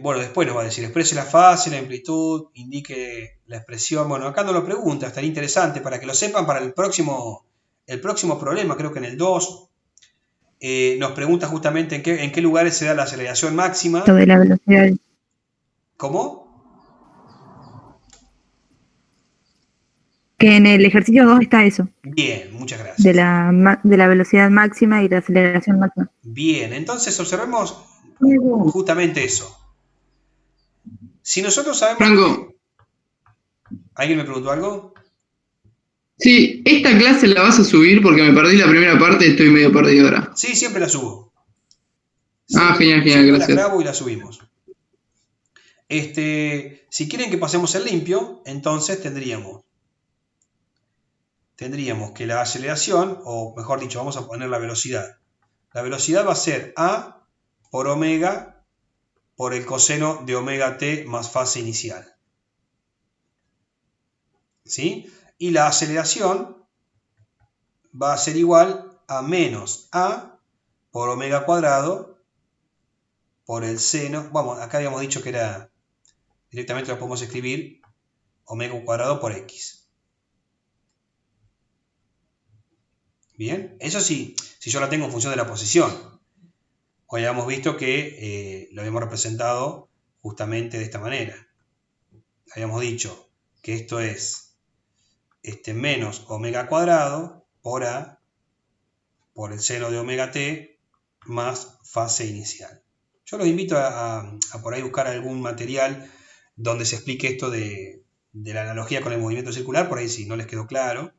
Bueno, después nos va a decir, exprese la fase, la amplitud, indique la expresión. Bueno, acá no lo pregunta, estaría interesante para que lo sepan para el próximo problema, creo que en el 2, nos pregunta justamente en qué lugares se da la aceleración máxima. Lo de la velocidad. ¿Cómo? Que en el ejercicio 2 está eso. Bien, muchas gracias. De la velocidad máxima y la aceleración máxima. Bien, entonces observemos justamente eso. Si nosotros sabemos... Franco. ¿Alguien me preguntó algo? Sí, esta clase la vas a subir porque me perdí la primera parte y estoy medio perdido ahora. Sí, siempre la subo. Genial, siempre gracias. la grabo y la subimos. Si quieren que pasemos el limpio, entonces tendríamos tendríamos que la aceleración, o mejor dicho, vamos a poner la velocidad. La velocidad va a ser A por omega por el coseno de omega t más fase inicial. ¿Sí? Y la aceleración va a ser igual a menos A por omega cuadrado por el seno. Vamos, acá habíamos dicho que era, directamente lo podemos escribir, omega cuadrado por x. Bien, eso sí, si yo la tengo en función de la posición. Hoy habíamos visto que lo habíamos representado justamente de esta manera. Habíamos dicho que esto es menos omega cuadrado por A por el seno de omega t más fase inicial. Yo los invito a por ahí buscar algún material donde se explique esto de la analogía con el movimiento circular, por ahí si no les quedó claro.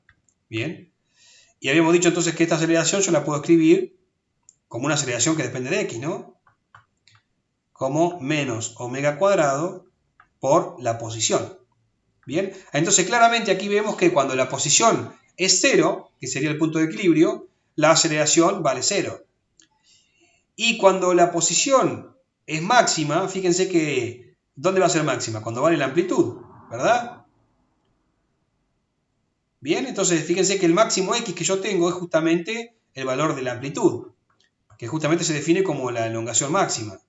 Bien. Y habíamos dicho entonces que esta aceleración yo la puedo escribir como una aceleración que depende de x, ¿no? Como menos omega cuadrado por la posición. Bien, entonces claramente aquí vemos que cuando la posición es 0, que sería el punto de equilibrio, la aceleración vale 0. Y cuando la posición es máxima, fíjense que, ¿dónde va a ser máxima? Cuando vale la amplitud, ¿verdad? Bien, entonces fíjense que el máximo x que yo tengo es justamente el valor de la amplitud, que justamente se define como la elongación máxima.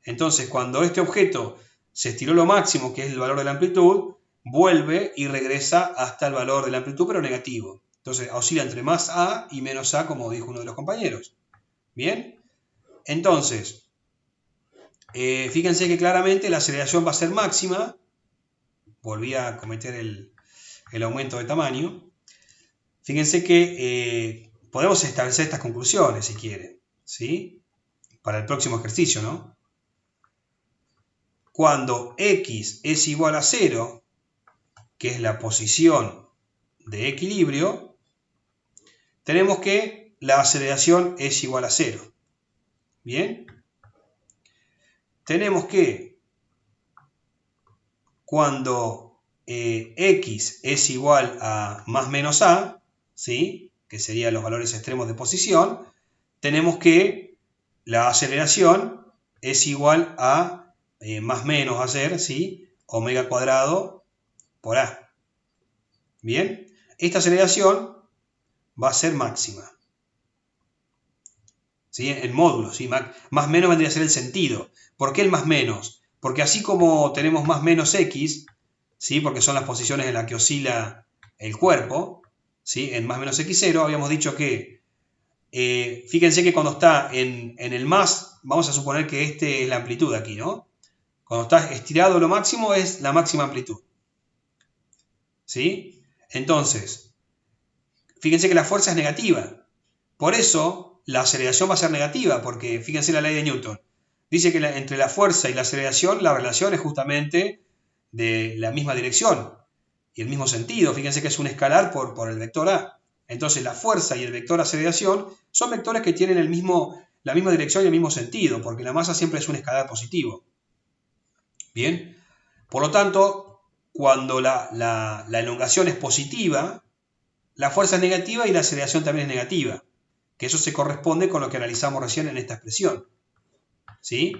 Entonces, cuando este objeto se estiró lo máximo, que es el valor de la amplitud, vuelve y regresa hasta el valor de la amplitud, pero negativo. Entonces, oscila entre más A y menos A, como dijo uno de los compañeros. ¿Bien? Entonces, fíjense que claramente la aceleración va a ser máxima. Volví a cometer el aumento de tamaño. Fíjense que podemos establecer estas conclusiones, si quieren, ¿sí? Para el próximo ejercicio, ¿no? Cuando x es igual a 0, que es la posición de equilibrio, tenemos que la aceleración es igual a 0. ¿Bien? Tenemos que cuando x es igual a más menos a, ¿sí? Que serían los valores extremos de posición, tenemos que la aceleración es igual a más menos va a ser, ¿sí? Omega cuadrado por A. Bien, esta aceleración va a ser máxima. ¿Sí? En módulo, ¿sí? Más menos vendría a ser el sentido. ¿Por qué el más menos? Porque así como tenemos más menos x, ¿sí? Porque son las posiciones en las que oscila el cuerpo, ¿sí? En más menos x0 habíamos dicho que, fíjense que cuando está en el más, vamos a suponer que es la amplitud aquí, ¿no? Cuando está estirado lo máximo es la máxima amplitud. ¿Sí? Entonces, fíjense que la fuerza es negativa. Por eso, la aceleración va a ser negativa, porque fíjense la ley de Newton. Dice que entre la fuerza y la aceleración, la relación es justamente de la misma dirección y el mismo sentido. Fíjense que es un escalar por el vector A. Entonces, la fuerza y el vector aceleración son vectores que tienen la misma dirección y el mismo sentido, porque la masa siempre es un escalar positivo. Bien, por lo tanto, cuando la elongación es positiva, la fuerza es negativa y la aceleración también es negativa, que eso se corresponde con lo que analizamos recién en esta expresión. ¿Sí?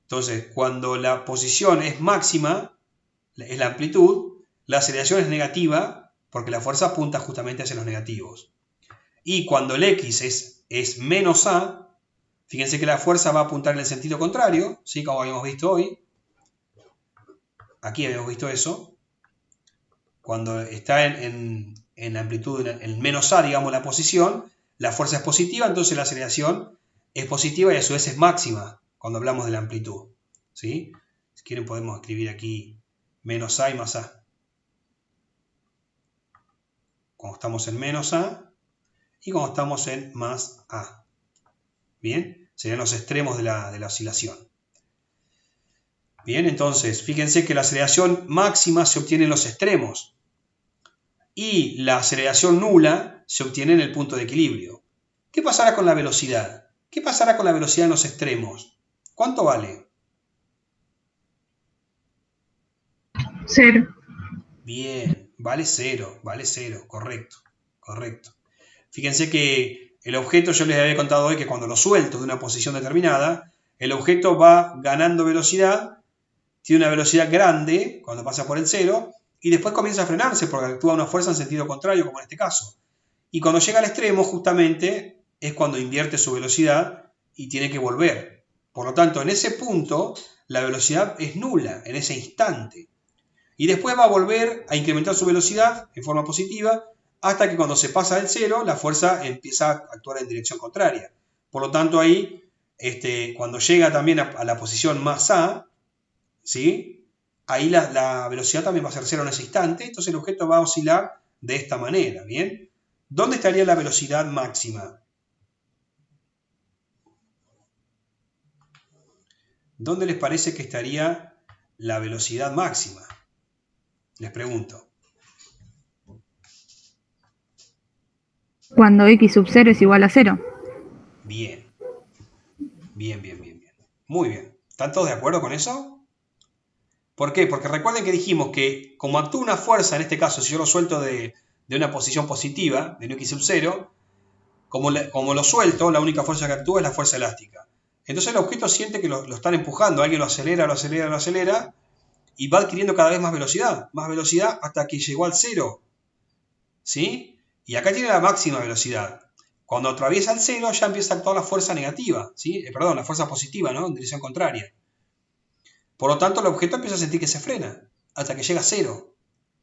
Entonces, cuando la posición es máxima, es la amplitud, la aceleración es negativa porque la fuerza apunta justamente hacia los negativos. Y cuando el x es menos a, fíjense que la fuerza va a apuntar en el sentido contrario, ¿sí? Como habíamos visto hoy. Aquí habíamos visto eso. Cuando está en amplitud, en menos a, digamos, la posición, la fuerza es positiva, entonces la aceleración es positiva y a su vez es máxima cuando hablamos de la amplitud. ¿Sí? Si quieren podemos escribir aquí menos a y más a. Cuando estamos en menos a y cuando estamos en más a. Bien, serían los extremos de la oscilación. Bien, entonces, fíjense que la aceleración máxima se obtiene en los extremos y la aceleración nula se obtiene en el punto de equilibrio. ¿Qué pasará con la velocidad? ¿Qué pasará con la velocidad en los extremos? ¿Cuánto vale? 0. Bien. vale 0, correcto, correcto. Fíjense que el objeto, yo les había contado hoy que cuando lo suelto de una posición determinada, el objeto va ganando velocidad, tiene una velocidad grande cuando pasa por el 0, y después comienza a frenarse porque actúa una fuerza en sentido contrario, como en este caso. Y cuando llega al extremo, justamente, es cuando invierte su velocidad y tiene que volver. Por lo tanto, en ese punto, la velocidad es nula, en ese instante. Y después va a volver a incrementar su velocidad en forma positiva, hasta que cuando se pasa del 0, la fuerza empieza a actuar en dirección contraria. Por lo tanto, ahí, cuando llega también a la posición más A, ¿sí? Ahí la velocidad también va a ser 0 en ese instante, entonces el objeto va a oscilar de esta manera, ¿bien? ¿Dónde estaría la velocidad máxima? ¿Dónde les parece que estaría la velocidad máxima? Les pregunto. Cuando x sub 0 es igual a 0. Bien. Bien. Muy bien. ¿Están todos de acuerdo con eso? ¿Por qué? Porque recuerden que dijimos que como actúa una fuerza, en este caso, si yo lo suelto de una posición positiva, de x sub 0, como lo suelto, la única fuerza que actúa es la fuerza elástica. Entonces el objeto siente que lo están empujando, alguien lo acelera, y va adquiriendo cada vez más velocidad hasta que llegó al 0. ¿Sí? Y acá tiene la máxima velocidad. Cuando atraviesa el 0 ya empieza a actuar la fuerza negativa, ¿sí? La fuerza positiva, ¿no? En dirección contraria. Por lo tanto, el objeto empieza a sentir que se frena hasta que llega a 0.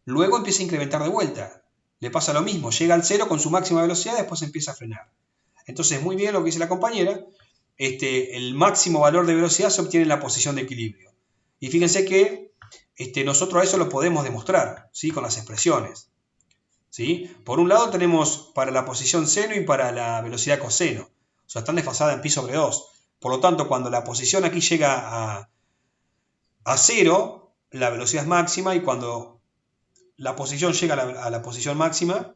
Luego empieza a incrementar de vuelta. Le pasa lo mismo, llega al 0 con su máxima velocidad y después empieza a frenar. Entonces, muy bien lo que dice la compañera. El máximo valor de velocidad se obtiene en la posición de equilibrio. Y fíjense que nosotros eso lo podemos demostrar, ¿sí? Con las expresiones. ¿Sí? Por un lado tenemos para la posición seno y para la velocidad coseno. O sea, están desfasadas en pi sobre 2. Por lo tanto, cuando la posición aquí llega a 0, la velocidad es máxima, y cuando la posición llega a la posición máxima,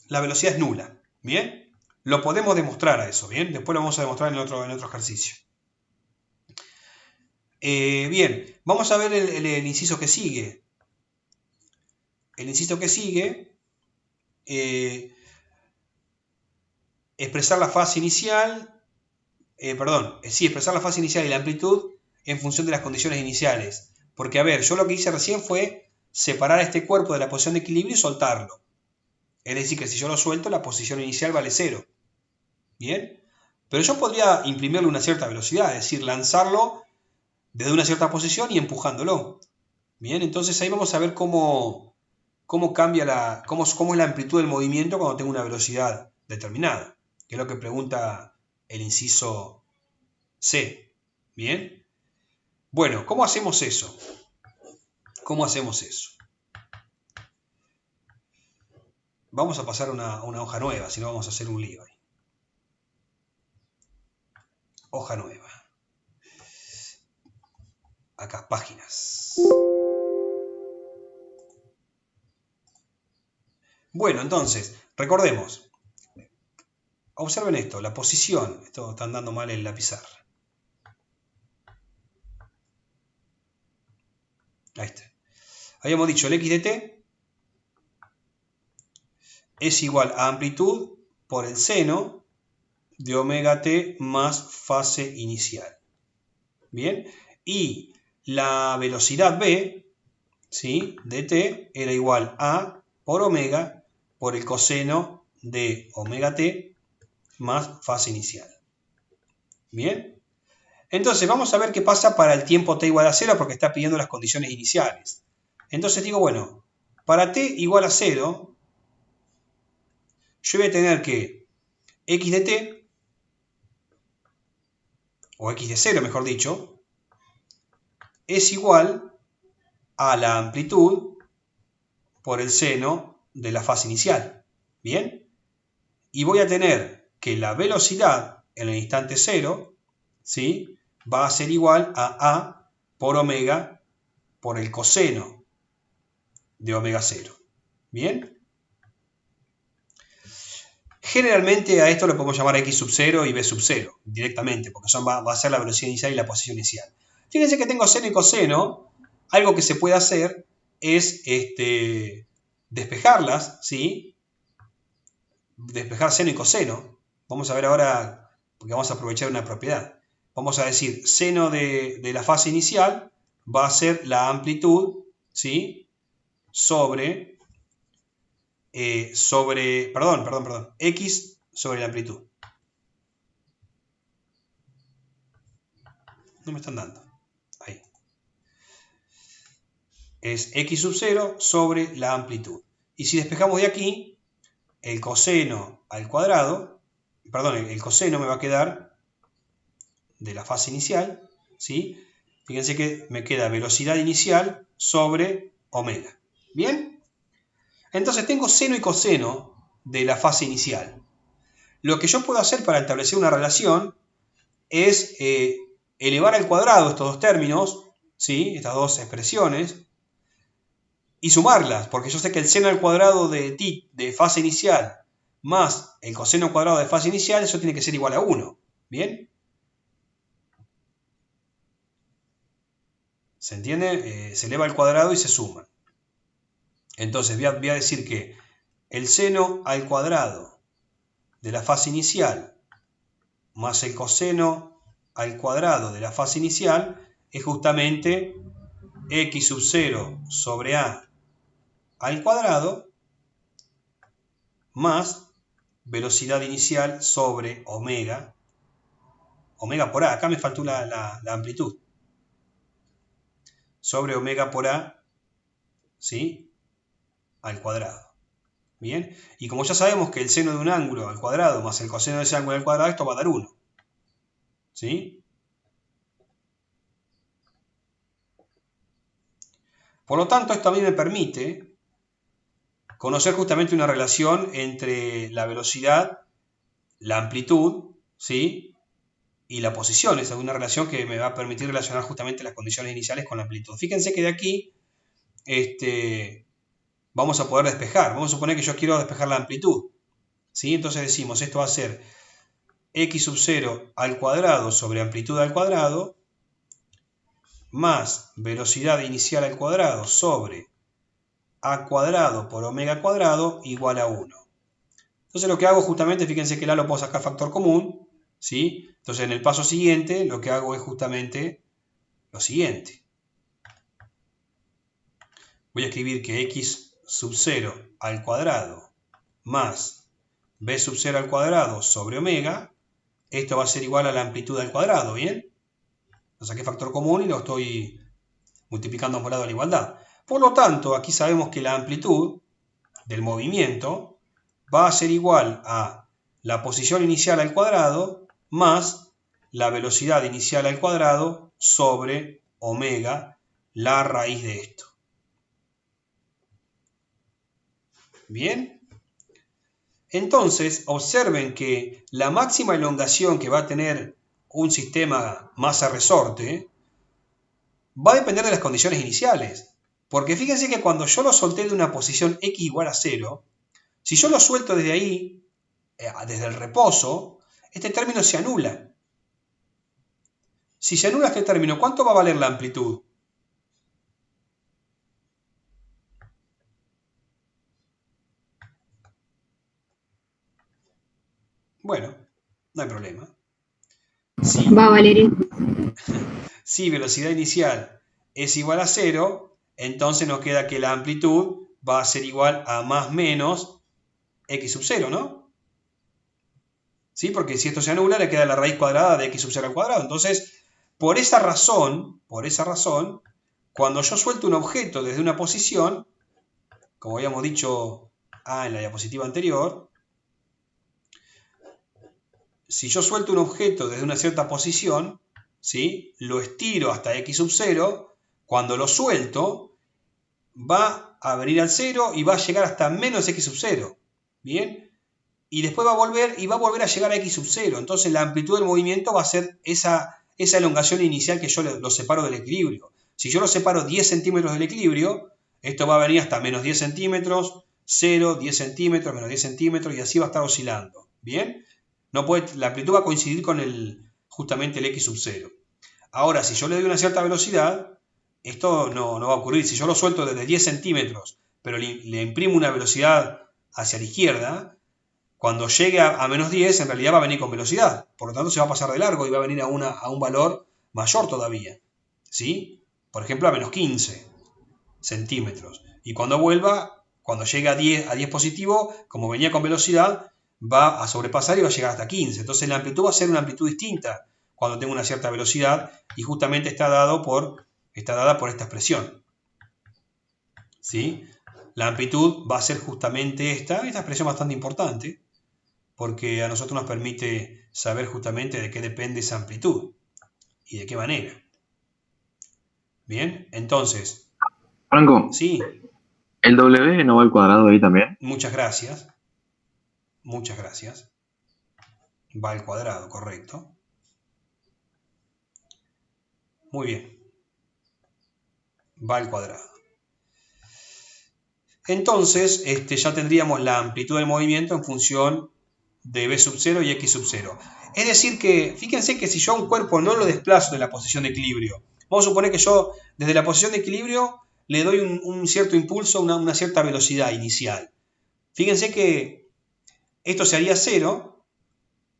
la velocidad es nula. ¿Bien? Lo podemos demostrar a eso, ¿bien? Después lo vamos a demostrar en otro ejercicio. Bien, vamos a ver el inciso que sigue. El inciso que sigue, expresar la fase inicial, expresar la fase inicial y la amplitud en función de las condiciones iniciales. Porque, a ver, yo lo que hice recién fue separar este cuerpo de la posición de equilibrio y soltarlo. Es decir, que si yo lo suelto, la posición inicial vale 0. ¿Bien? Pero yo podría imprimirle una cierta velocidad, es decir, lanzarlo desde una cierta posición y empujándolo. Bien, entonces ahí vamos a ver cómo cambia cómo es la amplitud del movimiento cuando tengo una velocidad determinada, que es lo que pregunta el inciso C. ¿Bien? Bueno, ¿cómo hacemos eso? Vamos a pasar una hoja nueva, si no vamos a hacer un lío ahí. Hoja nueva. Acá, páginas. Bueno, entonces, recordemos. Observen esto, la posición. Esto está andando mal en la pizarra. Ahí está. Habíamos dicho el x de t es igual a amplitud por el seno de omega t más fase inicial. Bien. Y la velocidad v, ¿sí?, de t era igual a por omega por el coseno de omega t más fase inicial. Bien. Entonces vamos a ver qué pasa para el tiempo t igual a 0 porque está pidiendo las condiciones iniciales. Entonces digo, bueno, para t igual a 0, yo voy a tener que x de t, o x de 0 mejor dicho, es igual a la amplitud por el seno de la fase inicial. ¿Bien? Y voy a tener que la velocidad en el instante 0, ¿sí?, va a ser igual a por omega por el coseno de omega 0. ¿Bien? Generalmente a esto lo podemos llamar x sub 0 y b sub 0 directamente, porque va a ser la velocidad inicial y la posición inicial. Fíjense que tengo seno y coseno. Algo que se puede hacer es despejarlas, ¿sí? Despejar seno y coseno. Vamos a ver ahora, porque vamos a aprovechar una propiedad. Vamos a decir, seno de la fase inicial va a ser la amplitud, ¿sí? Sobre, x sobre la amplitud. No me están dando. Ahí. Es x sub 0 sobre la amplitud. Y si despejamos de aquí, el coseno al cuadrado, perdón, el coseno me va a quedar de la fase inicial, ¿sí? Fíjense que me queda velocidad inicial sobre omega. ¿Bien? Entonces tengo seno y coseno de la fase inicial. Lo que yo puedo hacer para establecer una relación es elevar al cuadrado estos dos términos, ¿sí? Estas dos expresiones, y sumarlas, porque yo sé que el seno al cuadrado de fase inicial más el coseno al cuadrado de fase inicial, eso tiene que ser igual a 1. ¿Bien? ¿Se entiende? Se eleva al cuadrado y se suma. Entonces voy a decir que el seno al cuadrado de la fase inicial más el coseno al cuadrado de la fase inicial es justamente x sub 0 sobre a al cuadrado más velocidad inicial sobre omega. Omega por a, acá me faltó la amplitud. Sobre omega por a, ¿sí? Al cuadrado. Bien, y como ya sabemos que el seno de un ángulo al cuadrado más el coseno de ese ángulo al cuadrado, esto va a dar 1. ¿Sí? Por lo tanto, esto a mí me permite conocer justamente una relación entre la velocidad, la amplitud, ¿sí? Y la posición. Es una relación que me va a permitir relacionar justamente las condiciones iniciales con la amplitud. Fíjense que de aquí vamos a poder despejar. Vamos a suponer que yo quiero despejar la amplitud, ¿sí? Entonces decimos, esto va a ser x sub 0 al cuadrado sobre amplitud al cuadrado más velocidad inicial al cuadrado sobre a cuadrado por omega cuadrado igual a 1. Entonces lo que hago justamente, fíjense que el a lo puedo sacar factor común, ¿sí? Entonces en el paso siguiente lo que hago es justamente lo siguiente. Voy a escribir que x sub 0 al cuadrado más b sub 0 al cuadrado sobre omega, esto va a ser igual a la amplitud al cuadrado, ¿bien? Lo saqué factor común y lo estoy multiplicando por lado de la igualdad. Por lo tanto, aquí sabemos que la amplitud del movimiento va a ser igual a la posición inicial al cuadrado más la velocidad inicial al cuadrado sobre omega, la raíz de esto. ¿Bien? Entonces, observen que la máxima elongación que va a tener un sistema masa-resorte va a depender de las condiciones iniciales. Porque fíjense que cuando yo lo solté de una posición x igual a 0, si yo lo suelto desde ahí, desde el reposo, este término se anula. Si se anula este término, ¿cuánto va a valer la amplitud? Bueno, no hay problema. Sí. Va a valer eso. Si velocidad inicial es igual a 0, entonces nos queda que la amplitud va a ser igual a más menos x sub 0, ¿no? ¿Sí? Porque si esto se anula, le queda la raíz cuadrada de x sub 0 al cuadrado. Entonces, por esa razón, cuando yo suelto un objeto desde una posición, como habíamos dicho en la diapositiva anterior, si yo suelto un objeto desde una cierta posición, ¿sí? Lo estiro hasta x sub 0, cuando lo suelto, va a venir al 0 y va a llegar hasta menos x sub 0. ¿Bien? Y después va a volver a llegar a x sub 0. Entonces la amplitud del movimiento va a ser esa elongación inicial que yo lo separo del equilibrio. Si yo lo separo 10 centímetros del equilibrio, esto va a venir hasta menos 10 centímetros, 0, 10 centímetros, menos 10 centímetros, y así va a estar oscilando. ¿Bien? La amplitud va a coincidir con justamente el x sub 0. Ahora, si yo le doy una cierta velocidad, esto no va a ocurrir. Si yo lo suelto desde 10 centímetros, pero le imprimo una velocidad hacia la izquierda, cuando llegue a menos 10, en realidad va a venir con velocidad. Por lo tanto, se va a pasar de largo y va a venir a un valor mayor todavía. ¿Sí? Por ejemplo, a menos 15 centímetros. Y cuando vuelva, cuando llegue a 10 positivo, como venía con velocidad, va a sobrepasar y va a llegar hasta 15. Entonces la amplitud va a ser una amplitud distinta cuando tengo una cierta velocidad y justamente está dada por esta expresión. ¿Sí? La amplitud va a ser justamente esta expresión bastante importante, porque a nosotros nos permite saber justamente de qué depende esa amplitud y de qué manera. Bien, entonces, Franco, sí, ¿el W no va al cuadrado ahí también? muchas gracias. Muchas gracias. Va al cuadrado, correcto. Muy bien. Va al cuadrado. Entonces, ya tendríamos la amplitud del movimiento en función de B sub 0 y X sub 0. Es decir que, fíjense que si yo a un cuerpo no lo desplazo de la posición de equilibrio, vamos a suponer que yo desde la posición de equilibrio le doy un cierto impulso, una cierta velocidad inicial. Fíjense que esto se haría 0,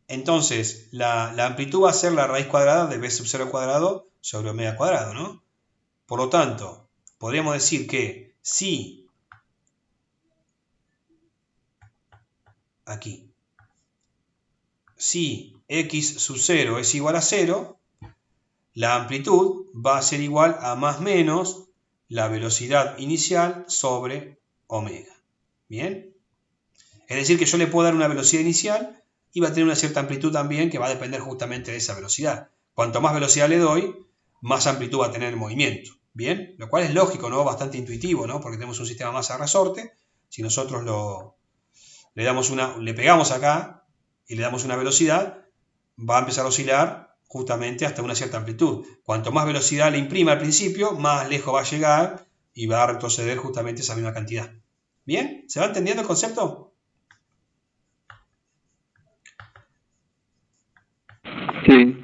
entonces la amplitud va a ser la raíz cuadrada de B sub 0 al cuadrado sobre omega al cuadrado, ¿no? Por lo tanto, podríamos decir que si aquí, si x sub 0 es igual a 0, la amplitud va a ser igual a más menos la velocidad inicial sobre omega. ¿Bien? Es decir, que yo le puedo dar una velocidad inicial y va a tener una cierta amplitud también que va a depender justamente de esa velocidad. Cuanto más velocidad le doy, más amplitud va a tener el movimiento. ¿Bien? Lo cual es lógico, ¿no? Bastante intuitivo, ¿no? Porque tenemos un sistema masa-resorte. Si nosotros le pegamos acá y le damos una velocidad, va a empezar a oscilar justamente hasta una cierta amplitud. Cuanto más velocidad le imprima al principio, más lejos va a llegar y va a retroceder justamente esa misma cantidad. ¿Bien? ¿Se va entendiendo el concepto? Sí.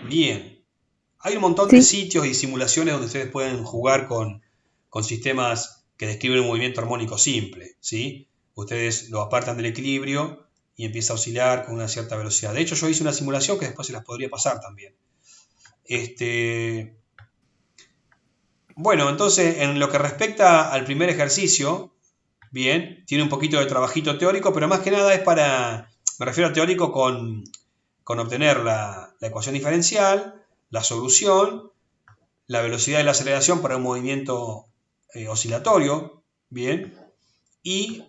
Bien. Hay un montón de sitios y simulaciones donde ustedes pueden jugar con sistemas que describen un movimiento armónico simple, ¿sí? Ustedes lo apartan del equilibrio y empieza a oscilar con una cierta velocidad. De hecho, yo hice una simulación que después se las podría pasar también. Bueno, entonces, en lo que respecta al primer ejercicio, bien, tiene un poquito de trabajito teórico, pero más que nada es me refiero a teórico con obtener la ecuación diferencial, la solución, la velocidad de la aceleración para un movimiento oscilatorio, bien, y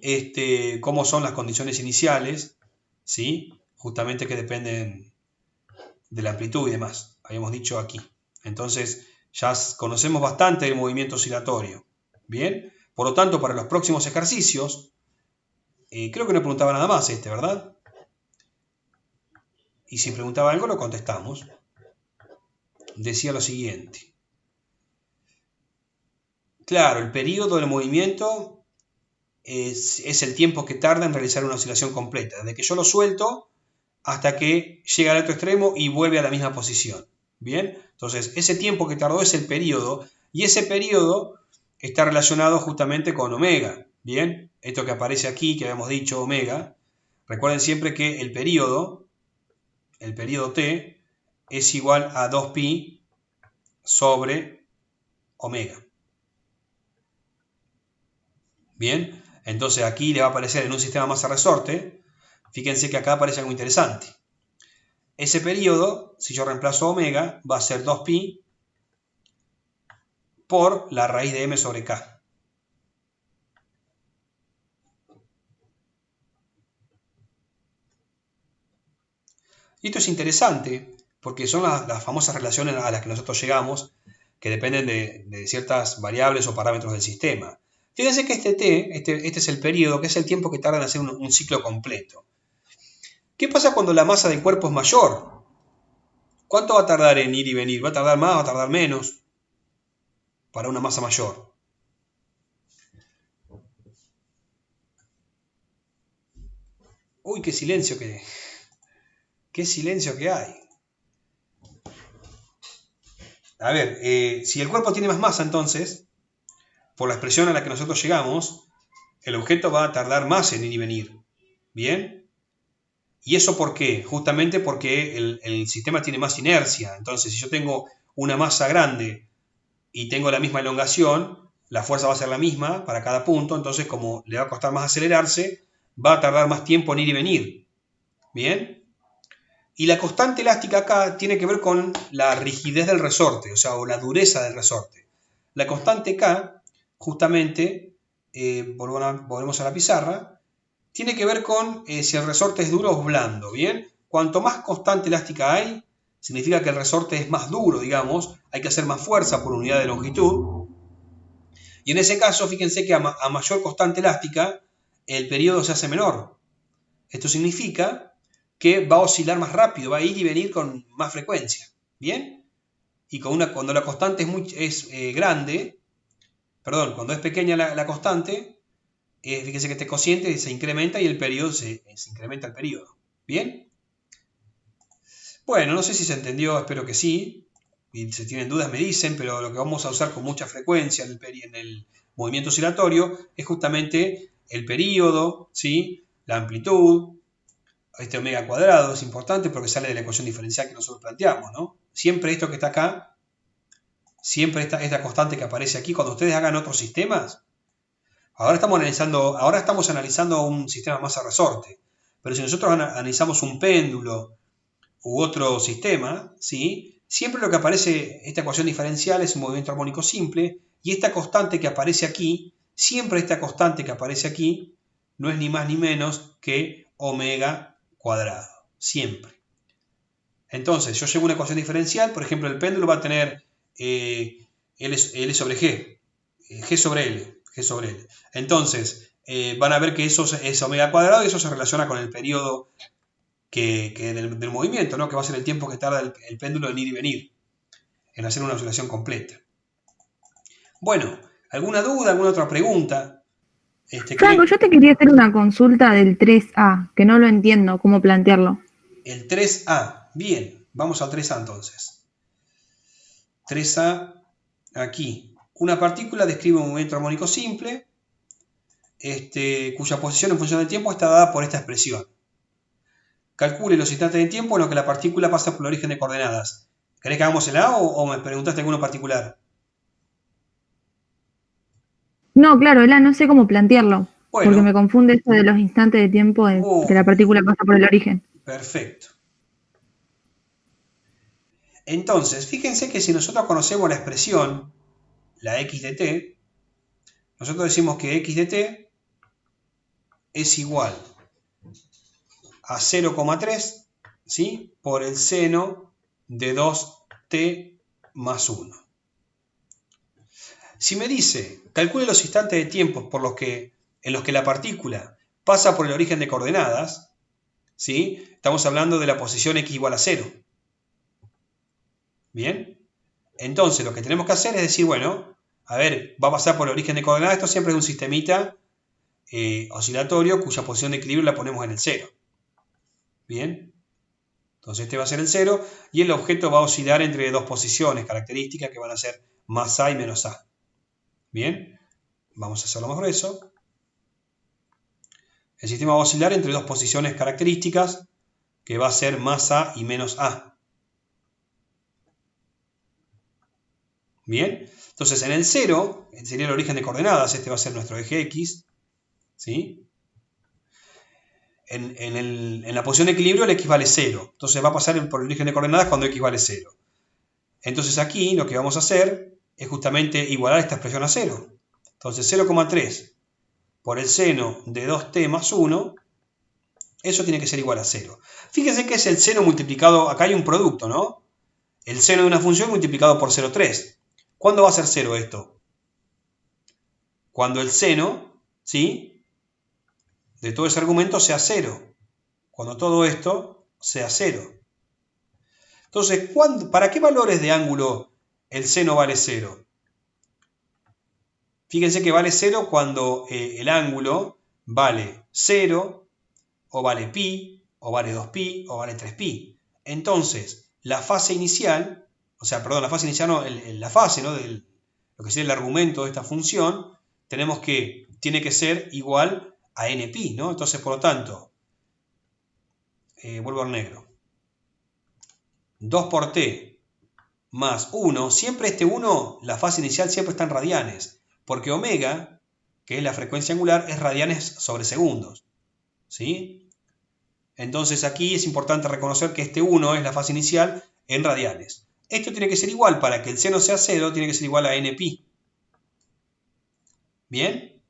cómo son las condiciones iniciales, ¿sí? Justamente que dependen de la amplitud y demás, habíamos dicho aquí. Entonces, ya conocemos bastante del movimiento oscilatorio, bien. Por lo tanto, para los próximos ejercicios, creo que no preguntaba nada más ¿verdad? Y si preguntaba algo, lo contestamos. Decía lo siguiente. Claro, el periodo del movimiento es el tiempo que tarda en realizar una oscilación completa, desde que yo lo suelto hasta que llega al otro extremo y vuelve a la misma posición. ¿Bien? Entonces, ese tiempo que tardó es el periodo, y ese periodo está relacionado justamente con omega. ¿Bien? Esto que aparece aquí, que habíamos dicho omega, recuerden siempre que el periodo t, es igual a 2pi sobre omega. Bien, entonces aquí le va a aparecer en un sistema masa-resorte, fíjense que acá aparece algo interesante. Ese periodo, si yo reemplazo omega, va a ser 2pi por la raíz de m sobre k. Y esto es interesante porque son las famosas relaciones a las que nosotros llegamos, que dependen de ciertas variables o parámetros del sistema. Fíjense que este t, este es el periodo, que es el tiempo que tarda en hacer un ciclo completo. ¿Qué pasa cuando la masa del cuerpo es mayor? ¿Cuánto va a tardar en ir y venir? ¿Va a tardar más? ¿Va a tardar menos? Para una masa mayor. Uy, qué silencio que hay. A ver, si el cuerpo tiene más masa, entonces, por la expresión a la que nosotros llegamos, el objeto va a tardar más en ir y venir. ¿Bien? ¿Y eso por qué? Justamente porque el sistema tiene más inercia. Entonces, si yo tengo una masa grande y tengo la misma elongación, la fuerza va a ser la misma para cada punto. Entonces, como le va a costar más acelerarse, va a tardar más tiempo en ir y venir. ¿Bien? Y la constante elástica acá tiene que ver con la rigidez del resorte, o la dureza del resorte. La constante K, justamente, volvemos a la pizarra, tiene que ver con si el resorte es duro o blando, ¿bien? Cuanto más constante elástica hay, significa que el resorte es más duro, digamos, hay que hacer más fuerza por unidad de longitud. Y en ese caso, fíjense que a mayor constante elástica, el periodo se hace menor. Esto significa que va a oscilar más rápido, va a ir y venir con más frecuencia, ¿bien? Y cuando la constante es grande, perdón, cuando es pequeña la constante, fíjense que este cociente se incrementa y el periodo se incrementa el periodo, ¿bien? Bueno, no sé si se entendió, espero que sí, y si tienen dudas me dicen, pero lo que vamos a usar con mucha frecuencia en el movimiento oscilatorio es justamente el periodo, ¿sí? La amplitud. Este omega cuadrado es importante porque sale de la ecuación diferencial que nosotros planteamos, ¿no? Siempre esto que está acá, siempre esta constante que aparece aquí, cuando ustedes hagan otros sistemas, ahora estamos analizando un sistema masa-resorte, pero si nosotros analizamos un péndulo u otro sistema, ¿sí? Siempre lo que aparece, esta ecuación diferencial es un movimiento armónico simple, y esta constante que aparece aquí, siempre esta constante que aparece aquí, no es ni más ni menos que omega cuadrado, siempre. Entonces, yo llevo una ecuación diferencial, por ejemplo, el péndulo va a tener L sobre G, G sobre L. Entonces, van a ver que eso es omega cuadrado y eso se relaciona con el periodo del movimiento, ¿no? Que va a ser el tiempo que tarda el péndulo en ir y venir, en hacer una oscilación completa. Bueno, ¿alguna duda, alguna otra pregunta? Franco, yo te quería hacer una consulta del 3A, que no lo entiendo, cómo plantearlo. El 3A, bien, vamos al 3A entonces. 3A, aquí. Una partícula describe un movimiento armónico simple, cuya posición en función del tiempo está dada por esta expresión. Calcule los instantes de tiempo en los que la partícula pasa por el origen de coordenadas. ¿Querés que hagamos el A o me preguntaste alguno particular? No, claro, no sé cómo plantearlo, Bueno, porque me confunde esto de los instantes de tiempo que la partícula pasa por el origen. Perfecto. Entonces, fíjense que si nosotros conocemos la expresión, la x de t, nosotros decimos que x de t es igual a 0,3, ¿sí? Por el seno de 2t más 1. Si me dice, calcule los instantes de tiempo en los que la partícula pasa por el origen de coordenadas, ¿sí? Estamos hablando de la posición x igual a 0. ¿Bien? Entonces lo que tenemos que hacer es decir, bueno, a ver, va a pasar por el origen de coordenadas, esto siempre es un sistemita oscilatorio cuya posición de equilibrio la ponemos en el 0. ¿Bien? Entonces este va a ser el 0 y el objeto va a oscilar entre dos posiciones características que van a ser más A y menos A. ¿Bien? Vamos a hacerlo más grueso. El sistema va a oscilar entre dos posiciones características que va a ser más A y menos A. ¿Bien? Entonces en el 0, sería el origen de coordenadas, este va a ser nuestro eje X, ¿sí? En la posición de equilibrio el X vale 0, entonces va a pasar por el origen de coordenadas cuando X vale 0. Entonces aquí lo que vamos a hacer es justamente igualar esta expresión a 0. Entonces 0,3 por el seno de 2t más 1, eso tiene que ser igual a 0. Fíjense que es el seno multiplicado, acá hay un producto, ¿no? El seno de una función multiplicado por 0,3. ¿Cuándo va a ser 0 esto? Cuando el seno, ¿sí?, de todo ese argumento sea 0. Cuando todo esto sea 0. Entonces, ¿para qué valores de ángulo el seno vale 0? Fíjense que vale 0 cuando el ángulo vale 0, o vale pi, o vale 2pi, o vale 3pi. Entonces, la fase inicial, o sea, perdón, la fase inicial no, la fase, ¿no? Lo que sería el argumento de esta función, tiene que ser igual a nπ, ¿no? Entonces, por lo tanto, vuelvo al negro. 2 por t más 1, siempre este 1, la fase inicial siempre está en radianes, porque omega, que es la frecuencia angular, es radianes sobre segundos, ¿sí? Entonces aquí es importante reconocer que este 1 es la fase inicial en radianes. Esto tiene que ser igual, para que el seno sea 0, tiene que ser igual a nπ. ¿Bien?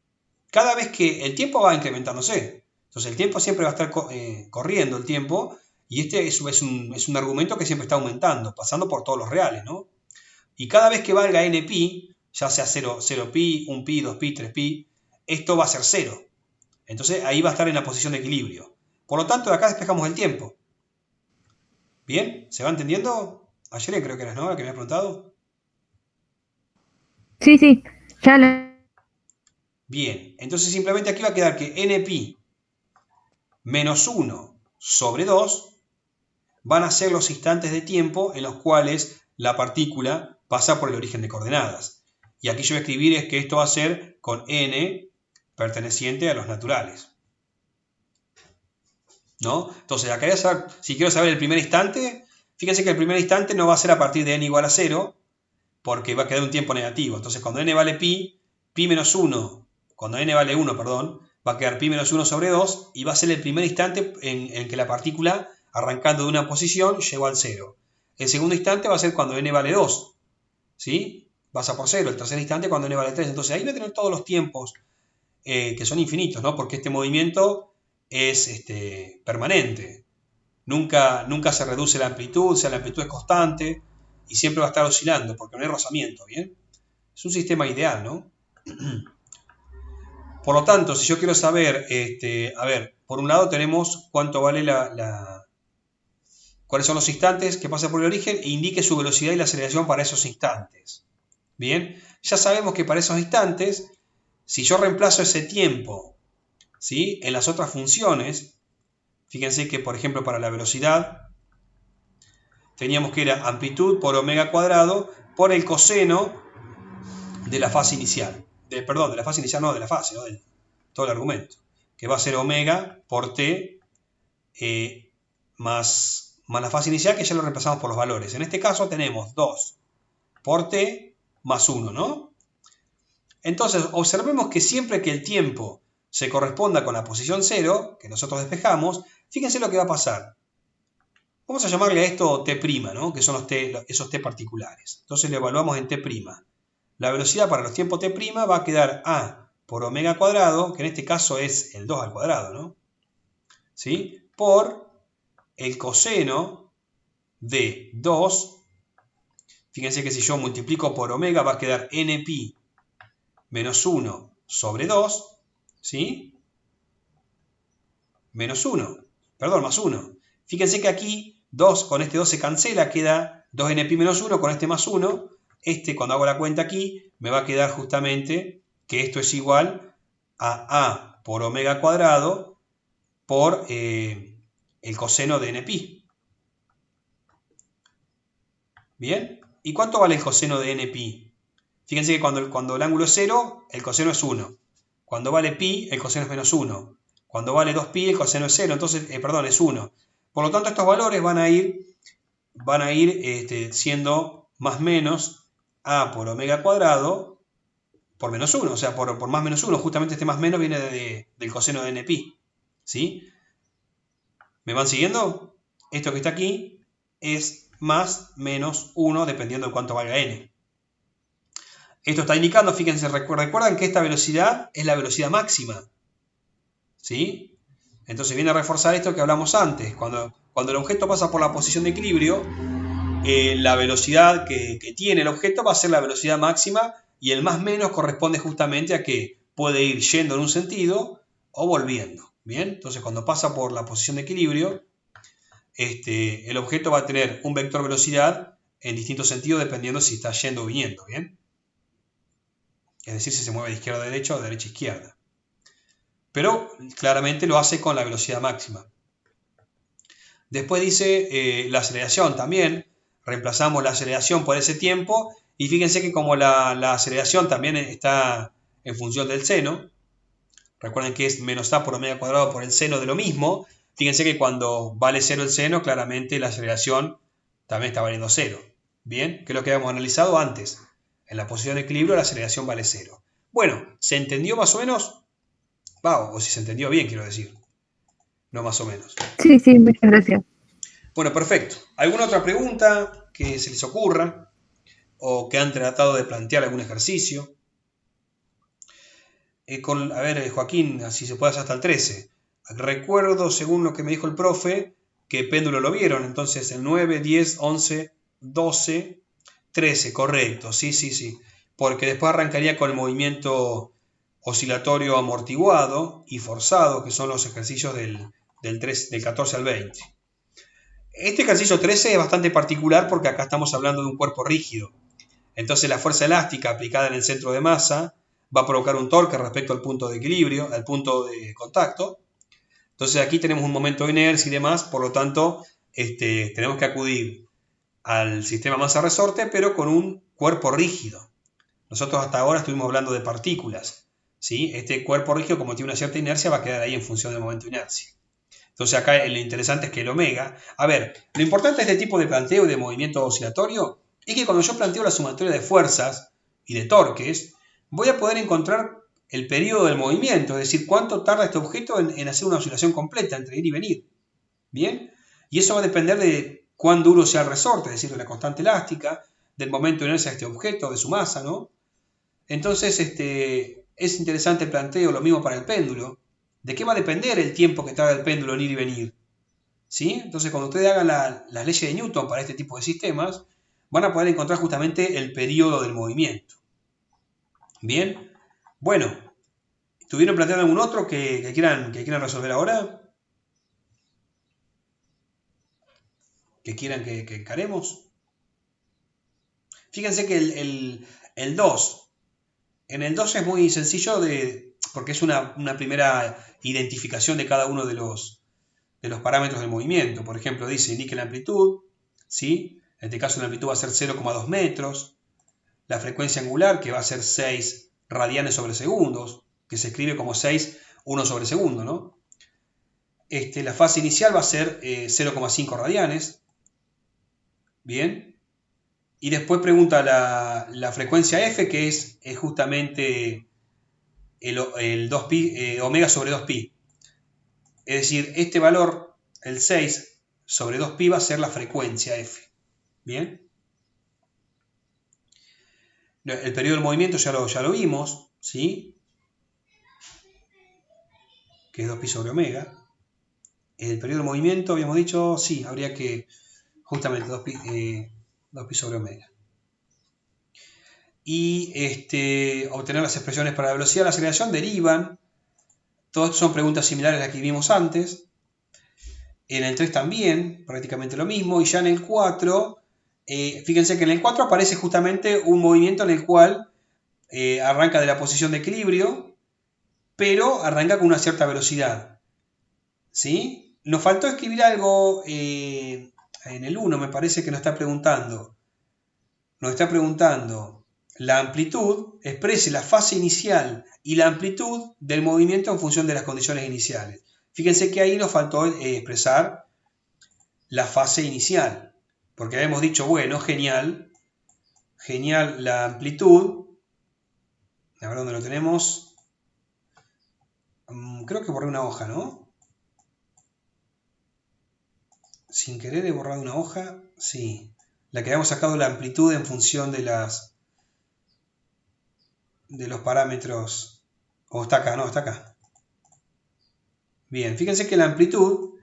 Cada vez que el tiempo va incrementándose, entonces el tiempo siempre va a estar corriendo el tiempo, y este es un argumento que siempre está aumentando, pasando por todos los reales, ¿no? Y cada vez que valga nπ, ya sea 0pi, 1pi, 2pi, 3pi, esto va a ser 0. Entonces ahí va a estar en la posición de equilibrio. Por lo tanto, de acá despejamos el tiempo. ¿Bien? ¿Se va entendiendo? Ayer creo que eras, ¿no? La que me habías preguntado. Sí, sí, ya lo... Bien, entonces simplemente aquí va a quedar que nπ menos 1 sobre 2 van a ser los instantes de tiempo en los cuales la partícula pasa por el origen de coordenadas. Y aquí yo voy a escribir es que esto va a ser con n perteneciente a los naturales, ¿no? Entonces, acá si quiero saber el primer instante, fíjense que el primer instante no va a ser a partir de n igual a 0, porque va a quedar un tiempo negativo. Entonces, cuando n vale pi menos 1, cuando n vale 1, perdón, va a quedar pi menos 1 sobre 2, y va a ser el primer instante en que la partícula, arrancando de una posición, llegó al 0. El segundo instante va a ser cuando n vale 2, ¿sí? Pasa por 0. El tercer instante cuando n vale 3. Entonces, ahí va a tener todos los tiempos que son infinitos, ¿no? Porque este movimiento es permanente. Nunca se reduce la amplitud, o sea, la amplitud es constante y siempre va a estar oscilando porque no hay rozamiento, ¿bien? Es un sistema ideal, ¿no? Por lo tanto, si yo quiero saber, a ver, por un lado tenemos cuánto vale cuáles son los instantes que pasa por el origen e indique su velocidad y la aceleración para esos instantes. Bien, ya sabemos que para esos instantes, si yo reemplazo ese tiempo, ¿sí?, en las otras funciones, fíjense que, por ejemplo, para la velocidad, teníamos que era amplitud por omega cuadrado por el coseno de la fase inicial. Perdón, de la fase inicial, no, de la fase, ¿no? De todo el argumento. Que va a ser omega por t más la fase inicial, que ya lo reemplazamos por los valores. En este caso tenemos 2 por t más 1, ¿no? Entonces, observemos que siempre que el tiempo se corresponda con la posición 0, que nosotros despejamos, fíjense lo que va a pasar. Vamos a llamarle a esto t', ¿no? Que son esos t particulares. Entonces lo evaluamos en t'. La velocidad para los tiempos t' va a quedar a por omega cuadrado, que en este caso es el 2 al cuadrado, ¿no? ¿Sí? Por el coseno de 2. Fíjense que si yo multiplico por omega va a quedar nπ menos 1 sobre 2, ¿sí? Menos 1, perdón, más 1. Fíjense que aquí 2 con este 2 se cancela, queda 2nπ menos 1 con este más 1. Cuando hago la cuenta aquí, me va a quedar justamente que esto es igual a por omega cuadrado por el coseno de nπ. ¿Bien? ¿Y cuánto vale el coseno de nπ? Fíjense que cuando el ángulo es 0, el coseno es 1. Cuando vale pi, el coseno es menos 1. Cuando vale 2pi, el coseno es 0. Entonces, es 1. Por lo tanto, estos valores van a ir siendo más menos a por omega cuadrado por menos 1. O sea, por más menos 1. Justamente este más menos viene del coseno de nπ. ¿Sí? ¿Me van siguiendo? Esto que está aquí es más menos 1 dependiendo de cuánto valga n. Esto está indicando, fíjense, recuerdan que esta velocidad es la velocidad máxima, ¿sí? Entonces viene a reforzar esto que hablamos antes. Cuando el objeto pasa por la posición de equilibrio, la velocidad que tiene el objeto va a ser la velocidad máxima y el más menos corresponde justamente a que puede ir yendo en un sentido o volviendo. ¿Bien? Entonces cuando pasa por la posición de equilibrio, el objeto va a tener un vector velocidad en distintos sentidos dependiendo si está yendo o viniendo. ¿Bien? Es decir, si se mueve de izquierda a derecha o de derecha a izquierda. Pero claramente lo hace con la velocidad máxima. Después dice la aceleración también reemplazamos la aceleración por ese tiempo, y fíjense que como la aceleración también está en función del seno, recuerden que es menos a por omega cuadrado por el seno de lo mismo, fíjense que cuando vale 0 el seno, claramente la aceleración también está valiendo 0. Bien, que es lo que habíamos analizado antes. En la posición de equilibrio la aceleración vale 0. Bueno, ¿se entendió más o menos? O si se entendió bien, quiero decir. No más o menos. Sí, sí, muchas gracias. Bueno, perfecto. ¿Alguna otra pregunta que se les ocurra? ¿O que han tratado de plantear algún ejercicio? A ver, Joaquín, si se puede hacer hasta el 13. Recuerdo, según lo que me dijo el profe, que péndulo lo vieron. Entonces, el 9, 10, 11, 12, 13. Correcto, sí. Porque después arrancaría con el movimiento oscilatorio amortiguado y forzado, que son los ejercicios del 14 al 20. Este ejercicio 13 es bastante particular porque acá estamos hablando de un cuerpo rígido. Entonces la fuerza elástica aplicada en el centro de masa va a provocar un torque respecto al punto de equilibrio, al punto de contacto. Entonces aquí tenemos un momento de inercia y demás, por lo tanto tenemos que acudir al sistema masa-resorte, pero con un cuerpo rígido. Nosotros hasta ahora estuvimos hablando de partículas, ¿sí? Este cuerpo rígido, como tiene una cierta inercia, va a quedar ahí en función del momento de inercia. Entonces acá lo interesante es que el omega... A ver, lo importante de este tipo de planteo y de movimiento oscilatorio es que cuando yo planteo la sumatoria de fuerzas y de torques, voy a poder encontrar el periodo del movimiento, es decir, cuánto tarda este objeto en hacer una oscilación completa entre ir y venir. ¿Bien? Y eso va a depender de cuán duro sea el resorte, es decir, de la constante elástica, del momento de inercia de este objeto, de su masa, ¿no? Entonces, es interesante el planteo, lo mismo para el péndulo. ¿De qué va a depender el tiempo que tarda el péndulo en ir y venir? ¿Sí? Entonces, cuando ustedes hagan las leyes de Newton para este tipo de sistemas, van a poder encontrar justamente el periodo del movimiento. ¿Bien? Bueno, ¿estuvieron planteando algún otro que quieran resolver ahora? ¿Que quieran que encaremos? Fíjense que el 2, en el 2 es muy sencillo porque es una primera identificación de cada uno de los parámetros del movimiento. Por ejemplo, dice indique la amplitud, ¿sí? En este caso la amplitud va a ser 0,2 metros. La frecuencia angular, que va a ser 6 radianes sobre segundos, que se escribe como 6, 1 sobre segundo, ¿no? La fase inicial va a ser 0,5 radianes. Bien. Y después pregunta la frecuencia F, que es justamente el 2pi, omega sobre 2pi. Es decir, este valor, el 6 sobre 2pi, va a ser la frecuencia F. Bien. El periodo del movimiento ya lo vimos, ¿sí? Que es 2pi sobre omega. El periodo del movimiento, habíamos dicho, sí, habría que justamente 2pi sobre omega. Y obtener las expresiones para la velocidad y la aceleración derivan. Todas son preguntas similares a las que vimos antes. En el 3 también, prácticamente lo mismo. Y ya en el 4, fíjense que en el 4 aparece justamente un movimiento en el cual arranca de la posición de equilibrio, pero arranca con una cierta velocidad. ¿Sí? Nos faltó escribir algo en el 1, me parece que nos está preguntando. Nos está preguntando la amplitud, exprese la fase inicial y la amplitud del movimiento en función de las condiciones iniciales. Fíjense que ahí nos faltó expresar la fase inicial, porque habíamos dicho, bueno, genial la amplitud. A ver dónde lo tenemos. Creo que borré una hoja, ¿no? Sin querer he borrado una hoja. Sí. La que habíamos sacado la amplitud en función de los parámetros. O está acá, no, está acá. Bien, fíjense que la amplitud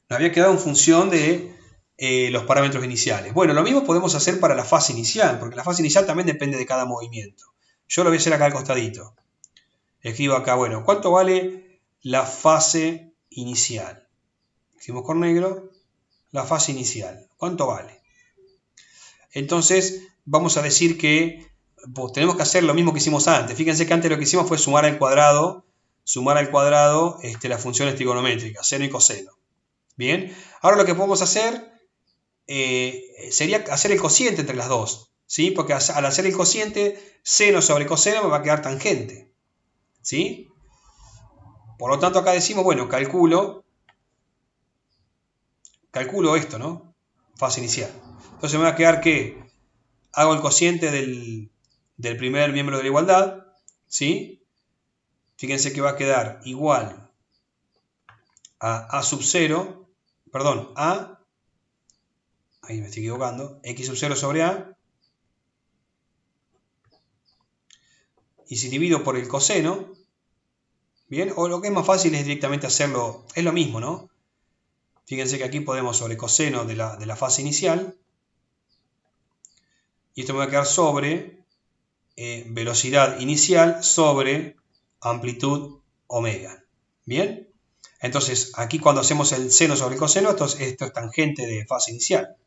nos había quedado en función de los parámetros iniciales. Bueno, lo mismo podemos hacer para la fase inicial, porque la fase inicial también depende de cada movimiento. Yo lo voy a hacer acá al costadito. Escribo acá, bueno, ¿cuánto vale la fase inicial? Escribimos con negro, la fase inicial. ¿Cuánto vale? Entonces, vamos a decir que tenemos que hacer lo mismo que hicimos antes. Fíjense que antes lo que hicimos fue sumar al cuadrado las funciones trigonométricas, seno y coseno. Bien, ahora lo que podemos hacer sería hacer el cociente entre las dos, ¿sí? Porque al hacer el cociente, seno sobre coseno me va a quedar tangente, ¿sí? Por lo tanto, acá decimos, bueno, calculo esto, ¿no? Fase inicial. Entonces me va a quedar que hago el cociente del primer miembro de la igualdad, ¿sí? Fíjense que va a quedar igual a sub 0, perdón, ahí me estoy equivocando, x sub 0 sobre a, y si divido por el coseno, bien, o lo que es más fácil es directamente hacerlo, es lo mismo, ¿no? Fíjense que aquí podemos sobre coseno de la fase inicial, y esto me va a quedar sobre velocidad inicial sobre amplitud omega. ¿Bien? Entonces, aquí cuando hacemos el seno sobre el coseno, esto es tangente de fase inicial.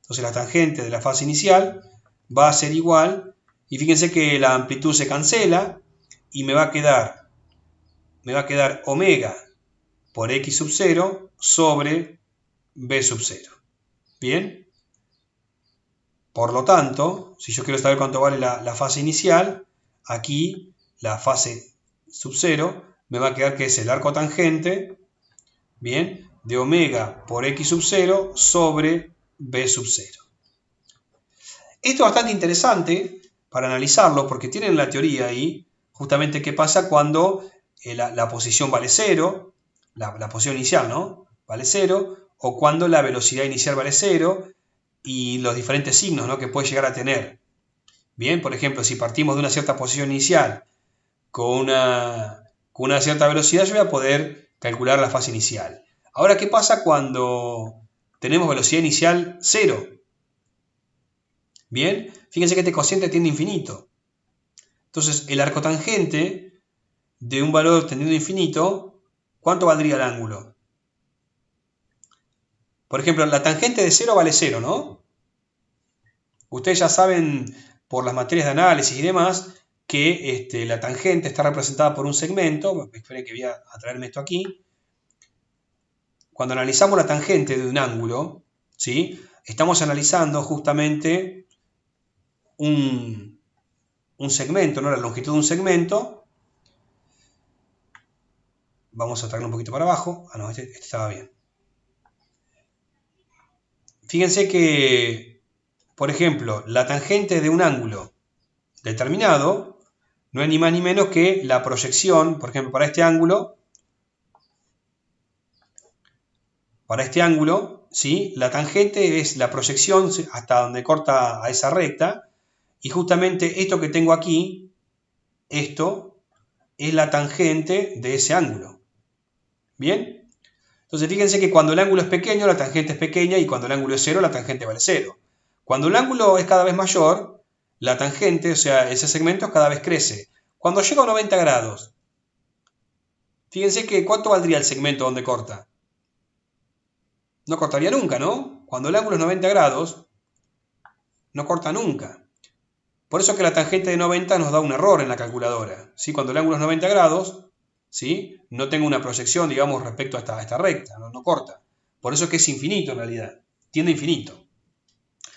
Entonces, la tangente de la fase inicial va a ser igual, y fíjense que la amplitud se cancela, y me va a quedar omega por x sub 0 sobre b sub 0. ¿Bien? Por lo tanto, si yo quiero saber cuánto vale la fase inicial, aquí la fase sub 0 me va a quedar que es el arco tangente, bien, de omega por x sub 0 sobre b sub 0. Esto es bastante interesante para analizarlo porque tienen la teoría ahí justamente qué pasa cuando la posición vale 0, la posición inicial, ¿no? Vale 0, o cuando la velocidad inicial vale 0, y los diferentes signos, ¿no?, que puede llegar a tener. Bien, por ejemplo, si partimos de una cierta posición inicial con una cierta velocidad, yo voy a poder calcular la fase inicial. Ahora, ¿qué pasa cuando tenemos velocidad inicial 0? Bien, fíjense que este cociente tiende a infinito. Entonces, el arco tangente de un valor tendiendo a infinito, ¿cuánto valdría el ángulo? Por ejemplo, la tangente de 0 vale 0, ¿no? Ustedes ya saben por las materias de análisis y demás que la tangente está representada por un segmento. Esperen que voy a traerme esto aquí. Cuando analizamos la tangente de un ángulo, ¿sí?, estamos analizando justamente un segmento, ¿no?, la longitud de un segmento. Vamos a traerlo un poquito para abajo. Ah, no, este estaba bien. Fíjense que, por ejemplo, la tangente de un ángulo determinado no es ni más ni menos que la proyección, por ejemplo, para este ángulo, ¿sí?, la tangente es la proyección hasta donde corta a esa recta, y justamente esto que tengo aquí, esto es la tangente de ese ángulo. ¿Bien? Entonces fíjense que cuando el ángulo es pequeño, la tangente es pequeña, y cuando el ángulo es 0, la tangente vale 0. Cuando el ángulo es cada vez mayor, la tangente, o sea, ese segmento cada vez crece. Cuando llega a 90 grados, fíjense que ¿cuánto valdría el segmento donde corta? No cortaría nunca, ¿no? Cuando el ángulo es 90 grados, no corta nunca. Por eso que la tangente de 90 nos da un error en la calculadora, ¿sí? Cuando el ángulo es 90 grados, ¿sí?, no tengo una proyección, digamos, respecto a esta recta, no corta. Por eso es que es infinito en realidad, tiende a infinito.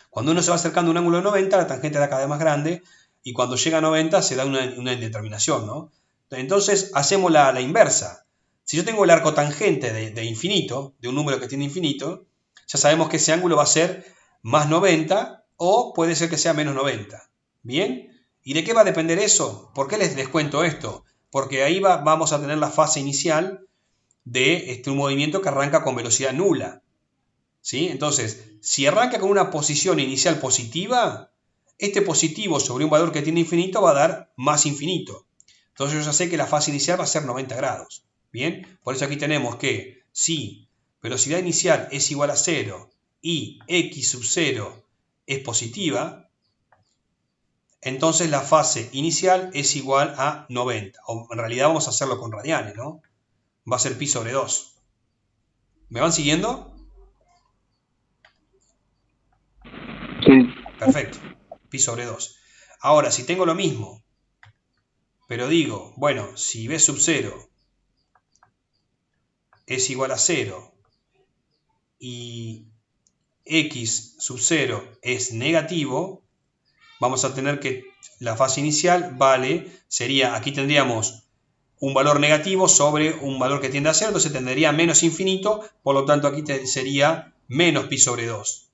Cuando uno se va acercando a un ángulo de 90, la tangente da cada vez más grande, y cuando llega a 90 se da una indeterminación, ¿no? Entonces hacemos la inversa. Si yo tengo el arco tangente de infinito, de un número que tiene infinito, ya sabemos que ese ángulo va a ser más 90, o puede ser que sea menos 90. ¿Bien? ¿Y de qué va a depender eso? ¿Por qué les cuento esto? Porque ahí vamos a tener la fase inicial de un movimiento que arranca con velocidad nula. ¿Sí? Entonces, si arranca con una posición inicial positiva, este positivo sobre un valor que tiene infinito va a dar más infinito. Entonces yo ya sé que la fase inicial va a ser 90 grados. ¿Bien? Por eso aquí tenemos que si velocidad inicial es igual a 0 y x sub 0 es positiva, entonces la fase inicial es igual a 90. O en realidad vamos a hacerlo con radianes, ¿no? Va a ser pi sobre 2. ¿Me van siguiendo? Sí. Perfecto. Pi sobre 2. Ahora, si tengo lo mismo, pero digo, bueno, si b sub 0 es igual a 0 y x sub 0 es negativo, vamos a tener que la fase inicial sería, aquí tendríamos un valor negativo sobre un valor que tiende a 0, entonces tendría menos infinito, por lo tanto aquí sería menos pi sobre 2.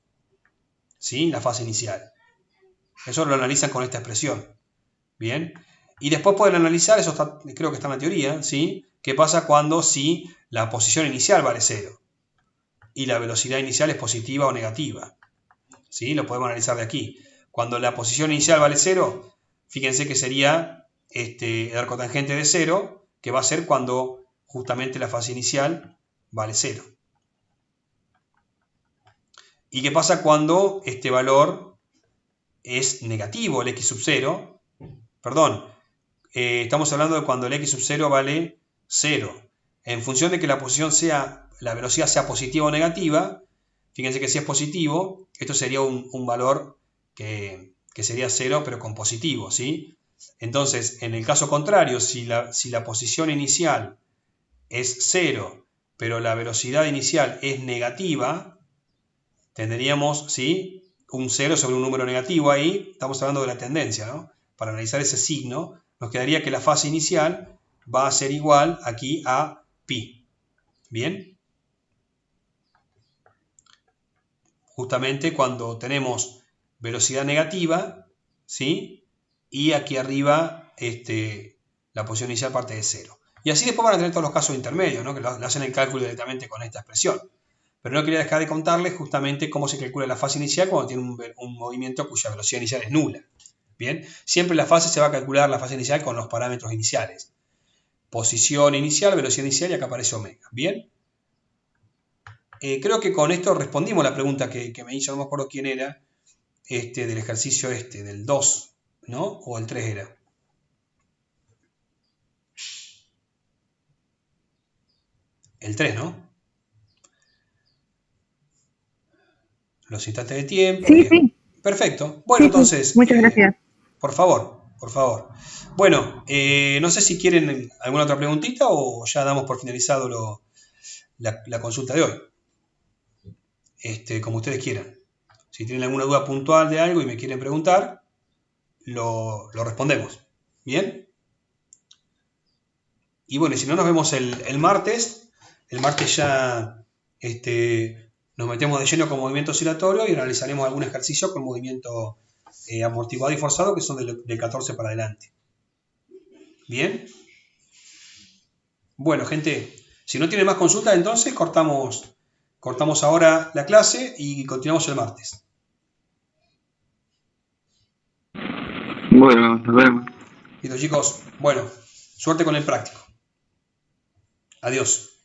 ¿Sí? La fase inicial. Eso lo analizan con esta expresión. Bien. Y después pueden analizar, eso creo que está en la teoría, ¿sí? ¿Qué pasa cuando si la posición inicial vale 0? Y la velocidad inicial es positiva o negativa. ¿Sí? Lo podemos analizar de aquí. Cuando la posición inicial vale 0, fíjense que sería el arco tangente de 0, que va a ser cuando justamente la fase inicial vale 0. ¿Y qué pasa cuando este valor es negativo, el x sub 0? Perdón, estamos hablando de cuando el x sub 0 vale 0. En función de que la velocidad sea positiva o negativa, fíjense que si es positivo, esto sería un valor que sería 0, pero con positivo, ¿sí? Entonces, en el caso contrario, si la posición inicial es 0, pero la velocidad inicial es negativa, tendríamos, ¿sí?, un 0 sobre un número negativo ahí. Estamos hablando de la tendencia, ¿no? Para analizar ese signo, nos quedaría que la fase inicial va a ser igual aquí a pi. ¿Bien? Justamente cuando tenemos velocidad negativa, ¿sí? Y aquí arriba la posición inicial parte de 0. Y así después van a tener todos los casos intermedios, ¿no? Que lo hacen el cálculo directamente con esta expresión. Pero no quería dejar de contarles justamente cómo se calcula la fase inicial cuando tiene un movimiento cuya velocidad inicial es nula. Bien, siempre la fase se va a calcular la fase inicial con los parámetros iniciales. Posición inicial, velocidad inicial y acá aparece omega. Bien. Creo que con esto respondimos la pregunta que me hizo, no me acuerdo quién era, del ejercicio del 2, ¿no? O el 3 era. El 3, ¿no? Los instantes de tiempo. Sí, sí. Perfecto. Bueno, Sí, sí. entonces, Muchas gracias. por favor, por favor. Bueno, no sé si quieren alguna otra preguntita o ya damos por finalizado la consulta de hoy. Como ustedes quieran. Si tienen alguna duda puntual de algo y me quieren preguntar, lo respondemos. ¿Bien? Y bueno, si no, nos vemos el martes. El martes ya nos metemos de lleno con movimiento oscilatorio y realizaremos algún ejercicio con movimiento amortiguado y forzado, que son del 14 para adelante. ¿Bien? Bueno, gente, si no tienen más consultas, entonces cortamos ahora la clase y continuamos el martes. Bueno, nos vemos. Listo, chicos. Bueno, suerte con el práctico. Adiós.